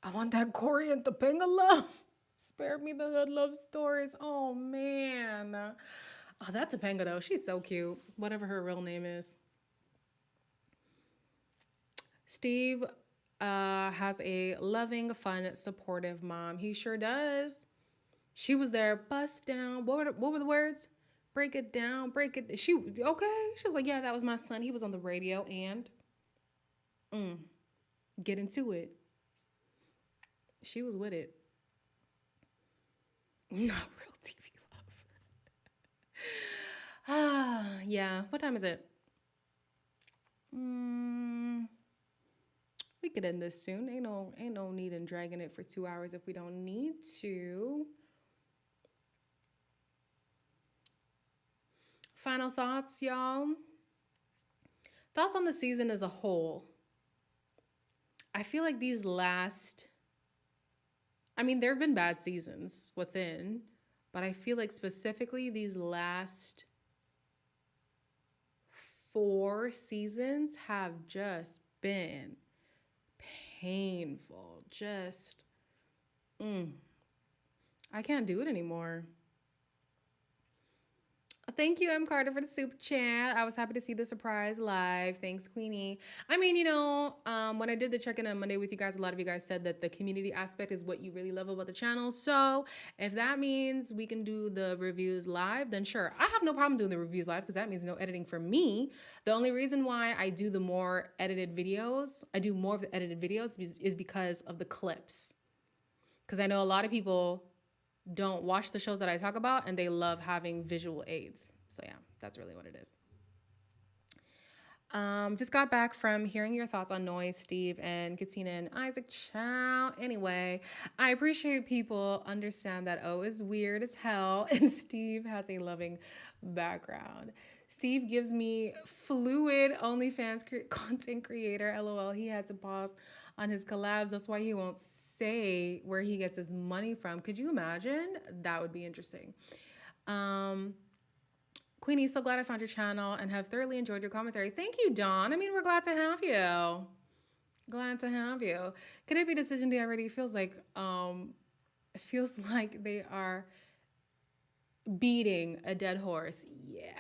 I want that Corey and Topanga love. Spare me the hood love stories. Oh, man. Oh, that Topanga, though. She's so cute. Whatever her real name is. Steve has a loving, fun, supportive mom. He sure does. She was there, bust down. What were the words? Break it down, break it. She was like, yeah, that was my son. He was on the radio, and get into it. She was with it. Not real TV love. Yeah. What time is it? We could end this soon. Ain't no need in dragging it for 2 hours if we don't need to. Final thoughts, y'all. Thoughts on the season as a whole. I feel like there have been bad seasons within, but I feel like specifically these last 4 seasons have just been painful. I can't do it anymore. Thank you, M. Carter, for the super chat. I was happy to see the surprise live. Thanks, Queenie. I mean, when I did the check-in on Monday with you guys, a lot of you guys said that the community aspect is what you really love about the channel. So if that means we can do the reviews live, then sure. I have no problem doing the reviews live because that means no editing for me. The only reason why I do more of the edited videos is because of the clips. Because I know a lot of people don't watch the shows that I talk about, and they love having visual aids. So yeah, that's really what it is. Just got back from hearing your thoughts on Noi, Steve, and Katina and Isaac. Ciao. Anyway, I appreciate people understand that O is weird as hell and Steve has a loving background. Steve gives me fluid OnlyFans content creator. LOL. He had to pause on his collabs. That's why he won't say where he gets his money from. Could you imagine? That would be interesting. Queenie, so glad I found your channel and have thoroughly enjoyed your commentary. Thank you, Dawn. I mean, we're glad to have you. Glad to have you. Could it be decision day already? It feels like they are beating a dead horse. Yeah.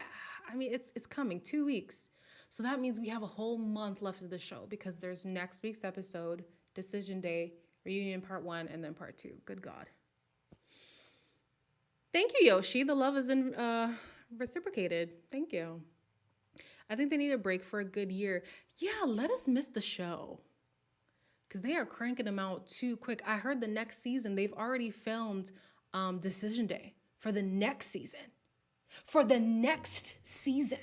I mean, it's coming 2 weeks. So that means we have a whole month left of the show because there's next week's episode, Decision Day, Reunion Part 1, and then Part 2. Good God. Thank you, Yoshi. The love is reciprocated. Thank you. I think they need a break for a good year. Yeah, let us miss the show because they are cranking them out too quick. I heard the next season, they've already filmed decision day for the next season. For the next season.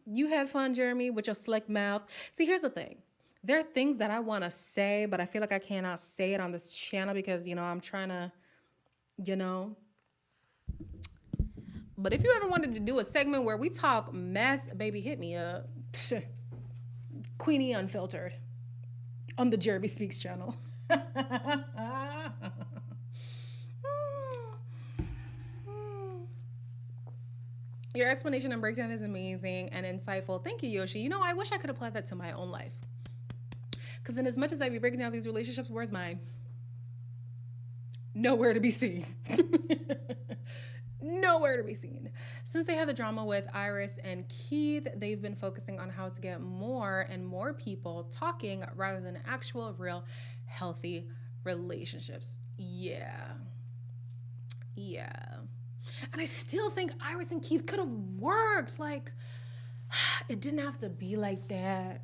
You had fun, Jeremy, with your slick mouth. See, here's the thing. There are things that I want to say, but I feel like I cannot say it on this channel because, I'm trying to, you know. But if you ever wanted to do a segment where we talk mess, baby, hit me up. Queenie Unfiltered on the Jeremy Speaks channel. Your explanation and breakdown is amazing and insightful. Thank you, Yoshi. I wish I could apply that to my own life. Because in as much as I be breaking down these relationships, where's mine? Nowhere to be seen. Nowhere to be seen. Since they had the drama with Iris and Keith, they've been focusing on how to get more and more people talking rather than actual, real, healthy relationships. Yeah. And I still think Iris and Keith could have worked. Like, it didn't have to be like that.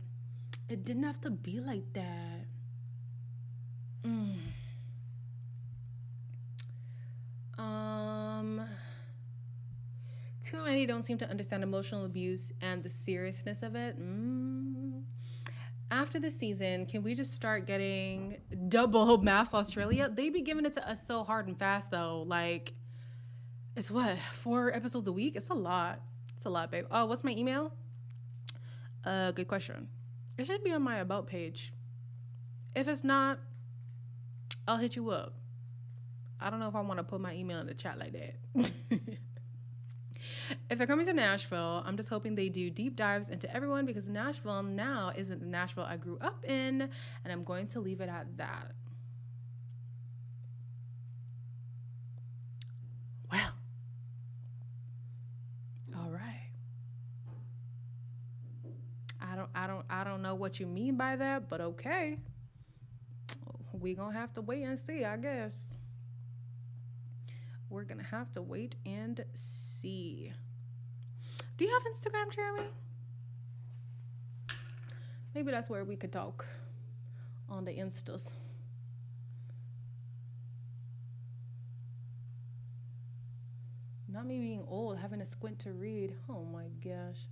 It didn't have to be like that. Too many don't seem to understand emotional abuse and the seriousness of it. After the season, can we just start getting double MAFS Australia? They be giving it to us so hard and fast, though. Like, it's what, 4 episodes a week? It's a lot. It's a lot, babe. Oh, what's my email? Good question. It should be on my About page. If it's not, I'll hit you up. I don't know if I want to put my email in the chat like that. If they're coming to Nashville, I'm just hoping they do deep dives into everyone because Nashville now isn't the Nashville I grew up in, and I'm going to leave it at that. Well, all right. I don't know what you mean by that, but okay. We gonna have to wait and see, I guess. We're gonna have to wait and see. Do you have Instagram, Jeremy? Maybe that's where we could talk on the Instas. Not me being old, having to squint to read. Oh my gosh.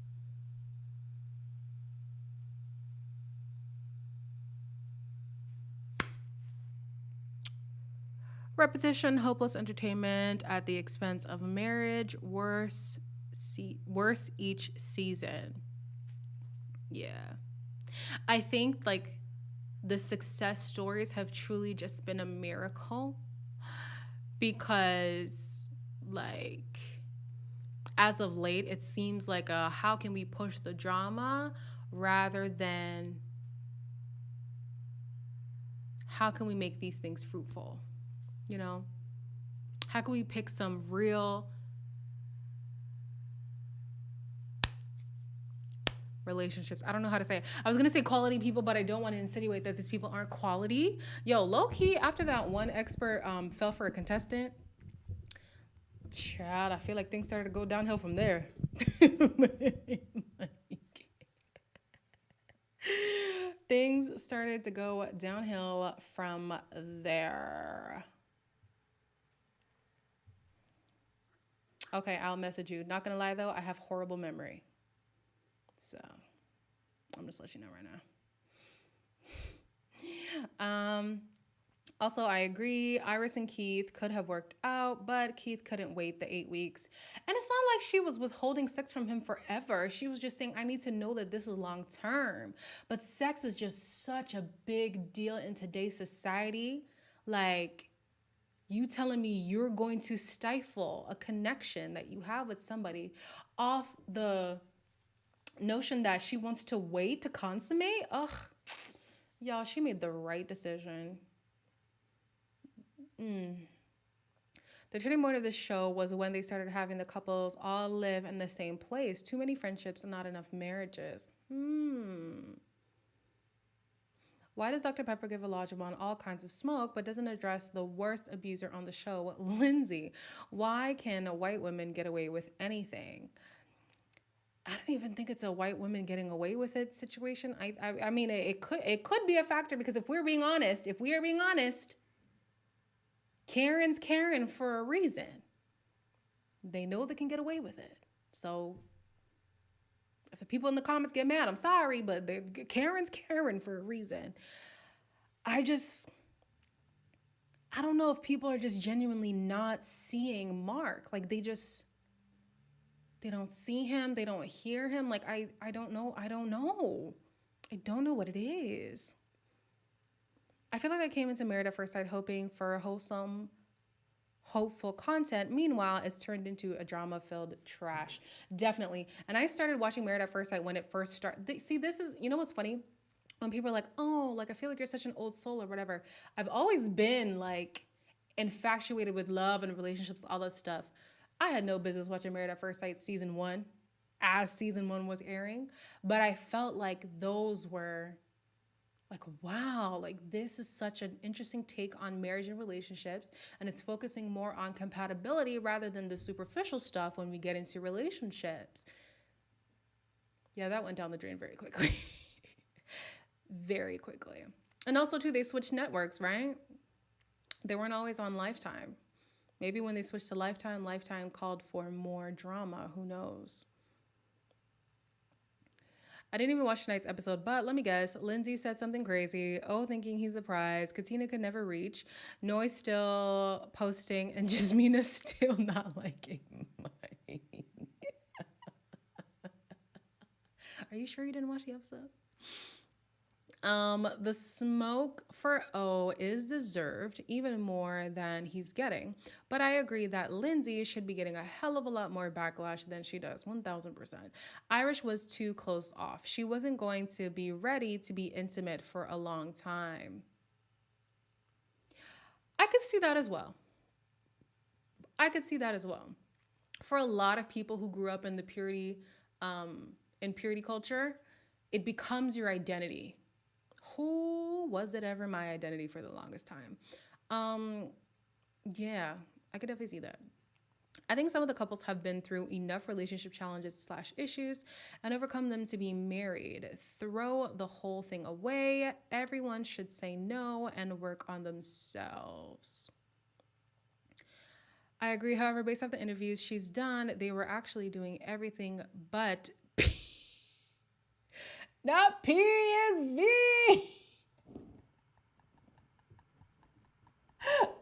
Repetition, hopeless entertainment at the expense of marriage, worse each season. Yeah. I think like the success stories have truly just been a miracle because like as of late, it seems like how can we push the drama rather than how can we make these things fruitful? How can we pick some real relationships? I don't know how to say it. I was going to say quality people, but I don't want to insinuate that these people aren't quality. Yo, low-key, after that one expert fell for a contestant, child, I feel like things started to go downhill from there. Things started to go downhill from there. Okay, I'll message you. Not gonna lie though, I have horrible memory. So I'm just letting you know right now. Also, I agree. Iris and Keith could have worked out, but Keith couldn't wait the 8 weeks. And it's not like she was withholding sex from him forever. She was just saying, I need to know that this is long term. But sex is just such a big deal in today's society. Like, you telling me you're going to stifle a connection that you have with somebody off the notion that she wants to wait to consummate? Ugh, y'all, she made the right decision. The turning point of this show was when they started having the couples all live in the same place. Too many friendships and not enough marriages. Why does Dr. Pepper give Olajuwon all kinds of smoke but doesn't address the worst abuser on the show, Lindsay? Why can white women get away with anything? I don't even think it's a white woman getting away with it situation. I mean, it could be a factor because if we are being honest, Karen's Karen for a reason. They know they can get away with it. So if the people in the comments get mad, I'm sorry, but Karen's Karen for a reason. I don't know if people are just genuinely not seeing Mark. Like they don't see him, they don't hear him. Like I don't know. I don't know what it is. I feel like I came into Married at First Sight hoping for wholesome, hopeful content. Meanwhile, it's turned into a drama-filled trash. Definitely. And I started watching Married at First Sight when it first started. See, this is, you know what's funny? When people are like, oh, like I feel like you're such an old soul or whatever. I've always been like infatuated with love and relationships, all that stuff. I had no business watching Married at First Sight season 1 as season 1 was airing. But I felt like those were like, wow, like this is such an interesting take on marriage and relationships. And it's focusing more on compatibility rather than the superficial stuff when we get into relationships. Yeah, that went down the drain very quickly. Very quickly. And also, too, they switched networks, right? They weren't always on Lifetime. Maybe when they switched to Lifetime, Lifetime called for more drama. Who knows? I didn't even watch tonight's episode, but let me guess. Lindsay said something crazy. Oh, thinking he's a prize. Katina could never reach. Noi still posting, and Jasmina still not liking Mike. Are you sure you didn't watch the episode? The smoke for O is deserved even more than he's getting. But I agree that Lindsay should be getting a hell of a lot more backlash than she does, 1000%. Irish was too closed off. She wasn't going to be ready to be intimate for a long time. I could see that as well. For a lot of people who grew up in the purity culture, it becomes your identity. Who was it ever my identity for the longest time? Yeah, I could definitely see that. I think some of the couples have been through enough relationship challenges / issues and overcome them to be married. Throw the whole thing away. Everyone should say no and work on themselves. I agree. However, based off the interviews she's done, they were actually doing everything but not P and V.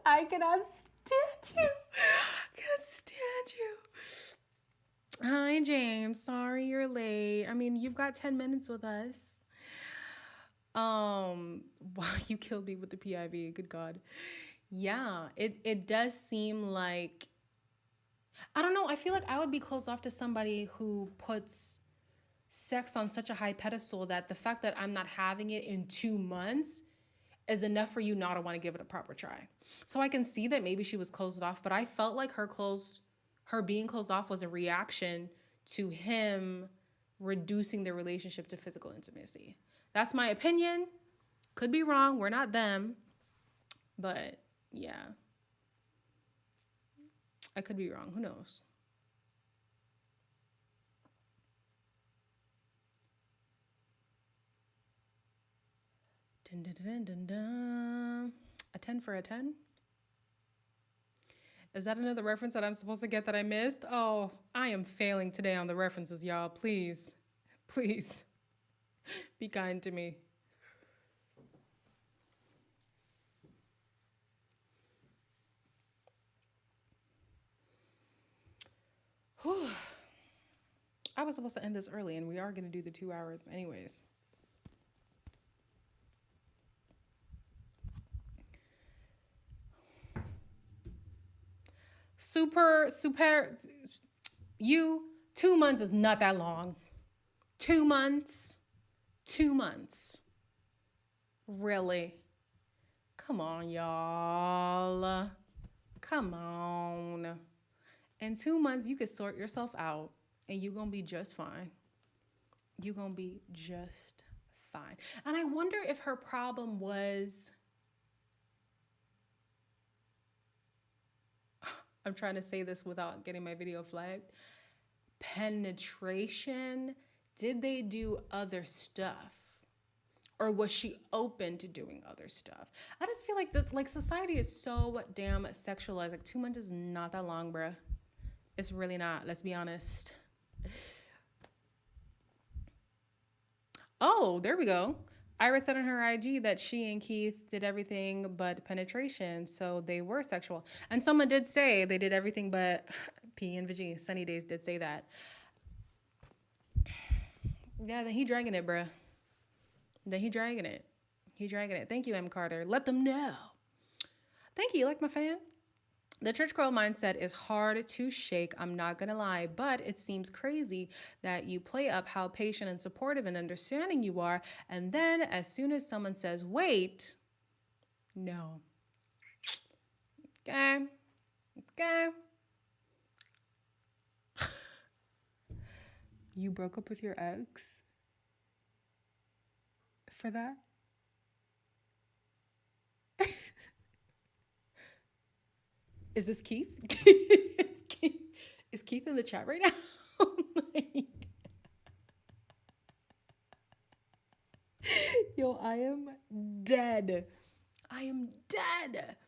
I cannot stand you. Hi, James. Sorry you're late. I mean, you've got 10 minutes with us. Wow, you killed me with the PIV. Good God. Yeah, it does seem like, I don't know. I feel like I would be closed off to somebody who puts sex on such a high pedestal that the fact that I'm not having it in 2 months is enough for you not to want to give it a proper try. So I can see that maybe she was closed off, but I felt like her being closed off was a reaction to him reducing the relationship to physical intimacy. That's my opinion. Could be wrong. We're not them. But yeah. I could be wrong. Who knows? Dun, dun, dun, dun, dun. A 10 for a 10? Is that another reference that I'm supposed to get that I missed? Oh, I am failing today on the references, y'all. Please, please, be kind to me. Whew. I was supposed to end this early, and we are going to do the 2 hours anyways. Super, 2 months is not that long. 2 months. Really? Come on, y'all. Come on. In 2 months, you could sort yourself out and you're going to be just fine. You're going to be just fine. And I wonder if her problem was, I'm trying to say this without getting my video flagged. penetration? Did they do other stuff? Or was she open to doing other stuff? I just feel like this, like society is so damn sexualized. Like 2 months is not that long, bruh. It's really not. Let's be honest. Oh, there we go. Iris said on her IG that she and Keith did everything but penetration, so they were sexual. And someone did say they did everything but P and VG. Sunny Days did say that. Yeah, then he dragging it, bruh. Then he dragging it. He dragging it. Thank you, M. Carter. Let them know. Thank you. You like my fan? The church girl mindset is hard to shake, I'm not gonna lie, but it seems crazy that you play up how patient and supportive and understanding you are, and then as soon as someone says, wait, no. Okay. Okay. You broke up with your ex for that? Is this Keith? Is Keith in the chat right now? Like, yo, I am dead. I am dead.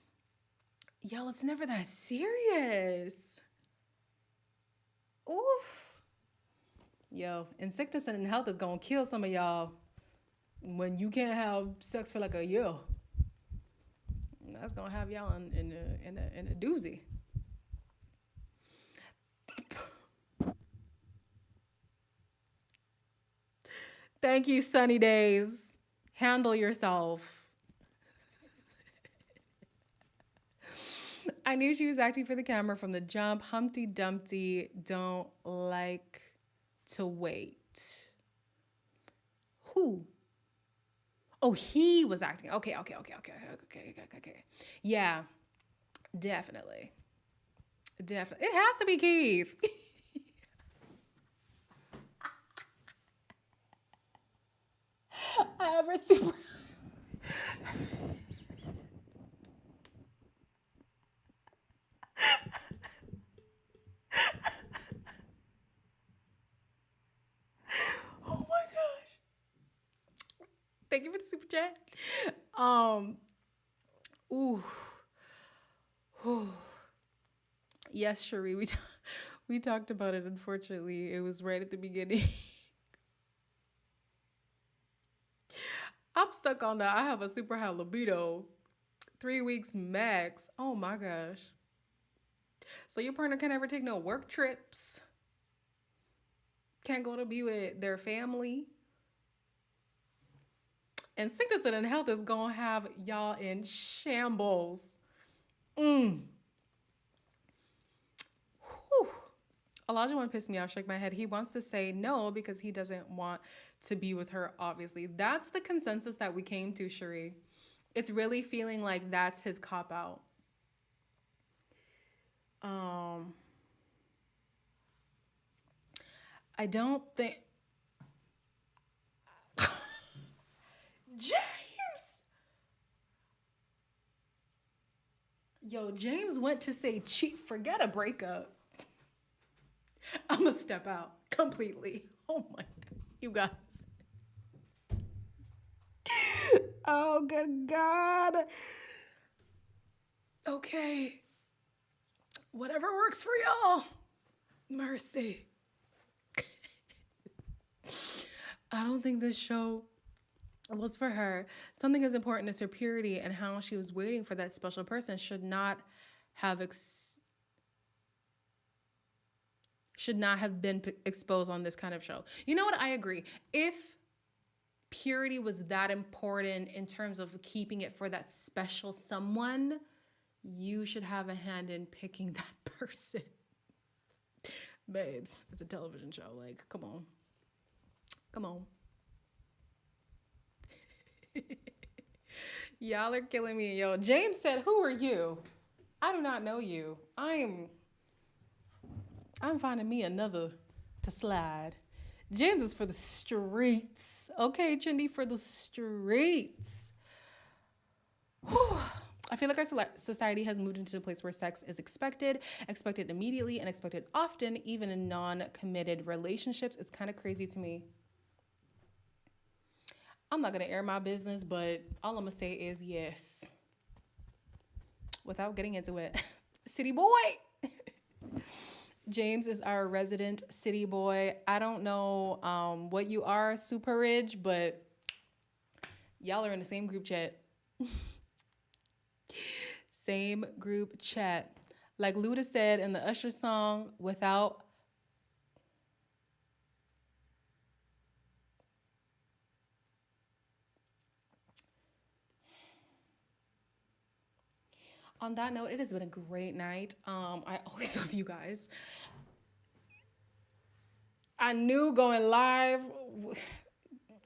Y'all, it's never that serious. Oof. Yo, and sickness and health is gonna kill some of y'all when you can't have sex for like a year. That's gonna have y'all in a doozy. Thank you, Sunny Days. Handle yourself. I knew she was acting for the camera from the jump. Humpty Dumpty don't like to wait. Who? Oh, he was acting. Okay. Yeah, definitely. Definitely. It has to be Keith. I ever super. Oh my gosh. Thank you for the super chat. Ooh. Yes, Cherie, we talked about it. Unfortunately, it was right at the beginning. I'm stuck on that. I have a super high libido. 3 weeks max. Oh my gosh. So your partner can't ever take no work trips. Can't go to be with their family. And sickness and health is gonna have y'all in shambles. Whew. Olajuwon pissed me off, shake my head. He wants to say no because he doesn't want to be with her, obviously. That's the consensus that we came to, Cherie. It's really feeling like that's his cop-out. I don't think... James! Yo, James went to say cheat. Forget a breakup. I'm gonna step out completely. Oh my God, you guys. Oh, good God. Okay. Whatever works for y'all. Mercy. I don't think this show was for her. Something as important as her purity and how she was waiting for that special person should not have been exposed on this kind of show. You know what? I agree. If purity was that important in terms of keeping it for that special someone, you should have a hand in picking that person. Babes, it's a television show. Like, come on. Come on. Y'all are killing me. Yo, James said, who are you? I do not know you. I'm finding me another to slide. James is for the streets. Okay, Chindy, for the streets. Whew. I feel like our society has moved into a place where sex is expected immediately, and expected often, even in non-committed relationships. It's kind of crazy to me. I'm not going to air my business, but all I'm going to say is yes. Without getting into it. City boy. James is our resident city boy. I don't know what you are, super rich, but y'all are in the same group chat. Same group chat. Like Luda said in the Usher song, without... On that note, it has been a great night. I always love you guys. I knew going live...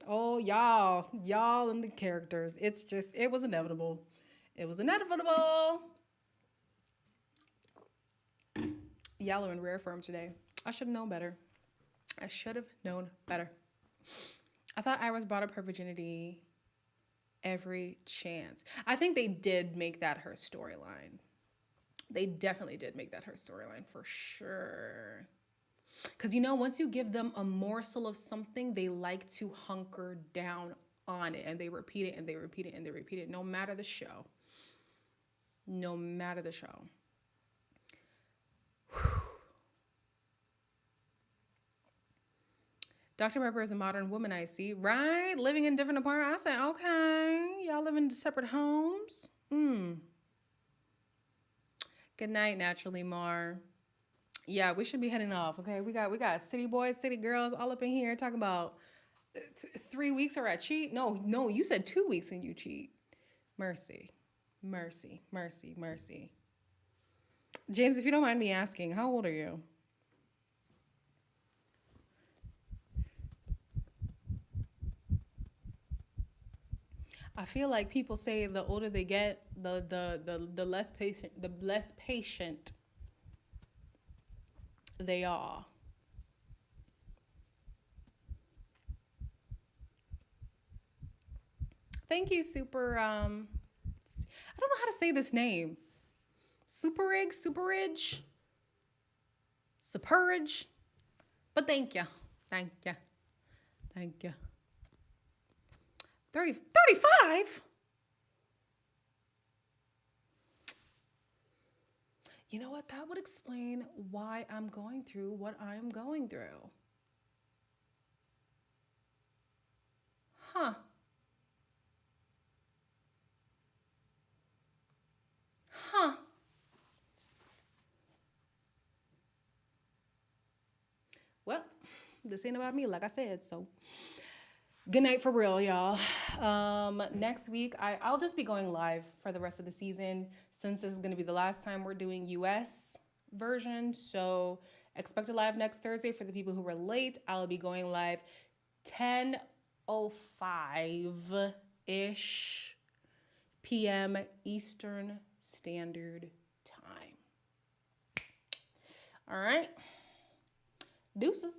Oh, y'all and the characters. It was inevitable. It was inevitable. Y'all are in rare form today. I should have known better. I should have known better. I thought Iris brought up her virginity every chance. I think they did make that her storyline. They definitely did make that her storyline for sure. Because, once you give them a morsel of something, they like to hunker down on it. And they repeat it and they repeat it and they repeat it, no matter the show. No matter the show. Dr. Pepper is a modern woman, I see. Right? Living in different apartments. I said, okay. Y'all live in separate homes. Good night, Naturally Mar. Yeah, we should be heading off, okay? We got city boys, city girls all up in here talking about 3 weeks or I cheat. No, you said 2 weeks and you cheat. Mercy. Mercy, mercy, mercy. James, if you don't mind me asking, how old are you? I feel like people say the older they get, the less patient they are. Thank you, Super. I don't know how to say this name. Superridge, Superridge. But thank you. 35? You know what? That would explain why I'm going through what I'm going through. Huh. Well, this ain't about me, like I said, so good night for real, y'all. Next week, I'll just be going live for the rest of the season since this is going to be the last time we're doing US version. So expect a live next Thursday for the people who were late. I'll be going live 10:05-ish p.m. Eastern Standard Time. All right. Deuces.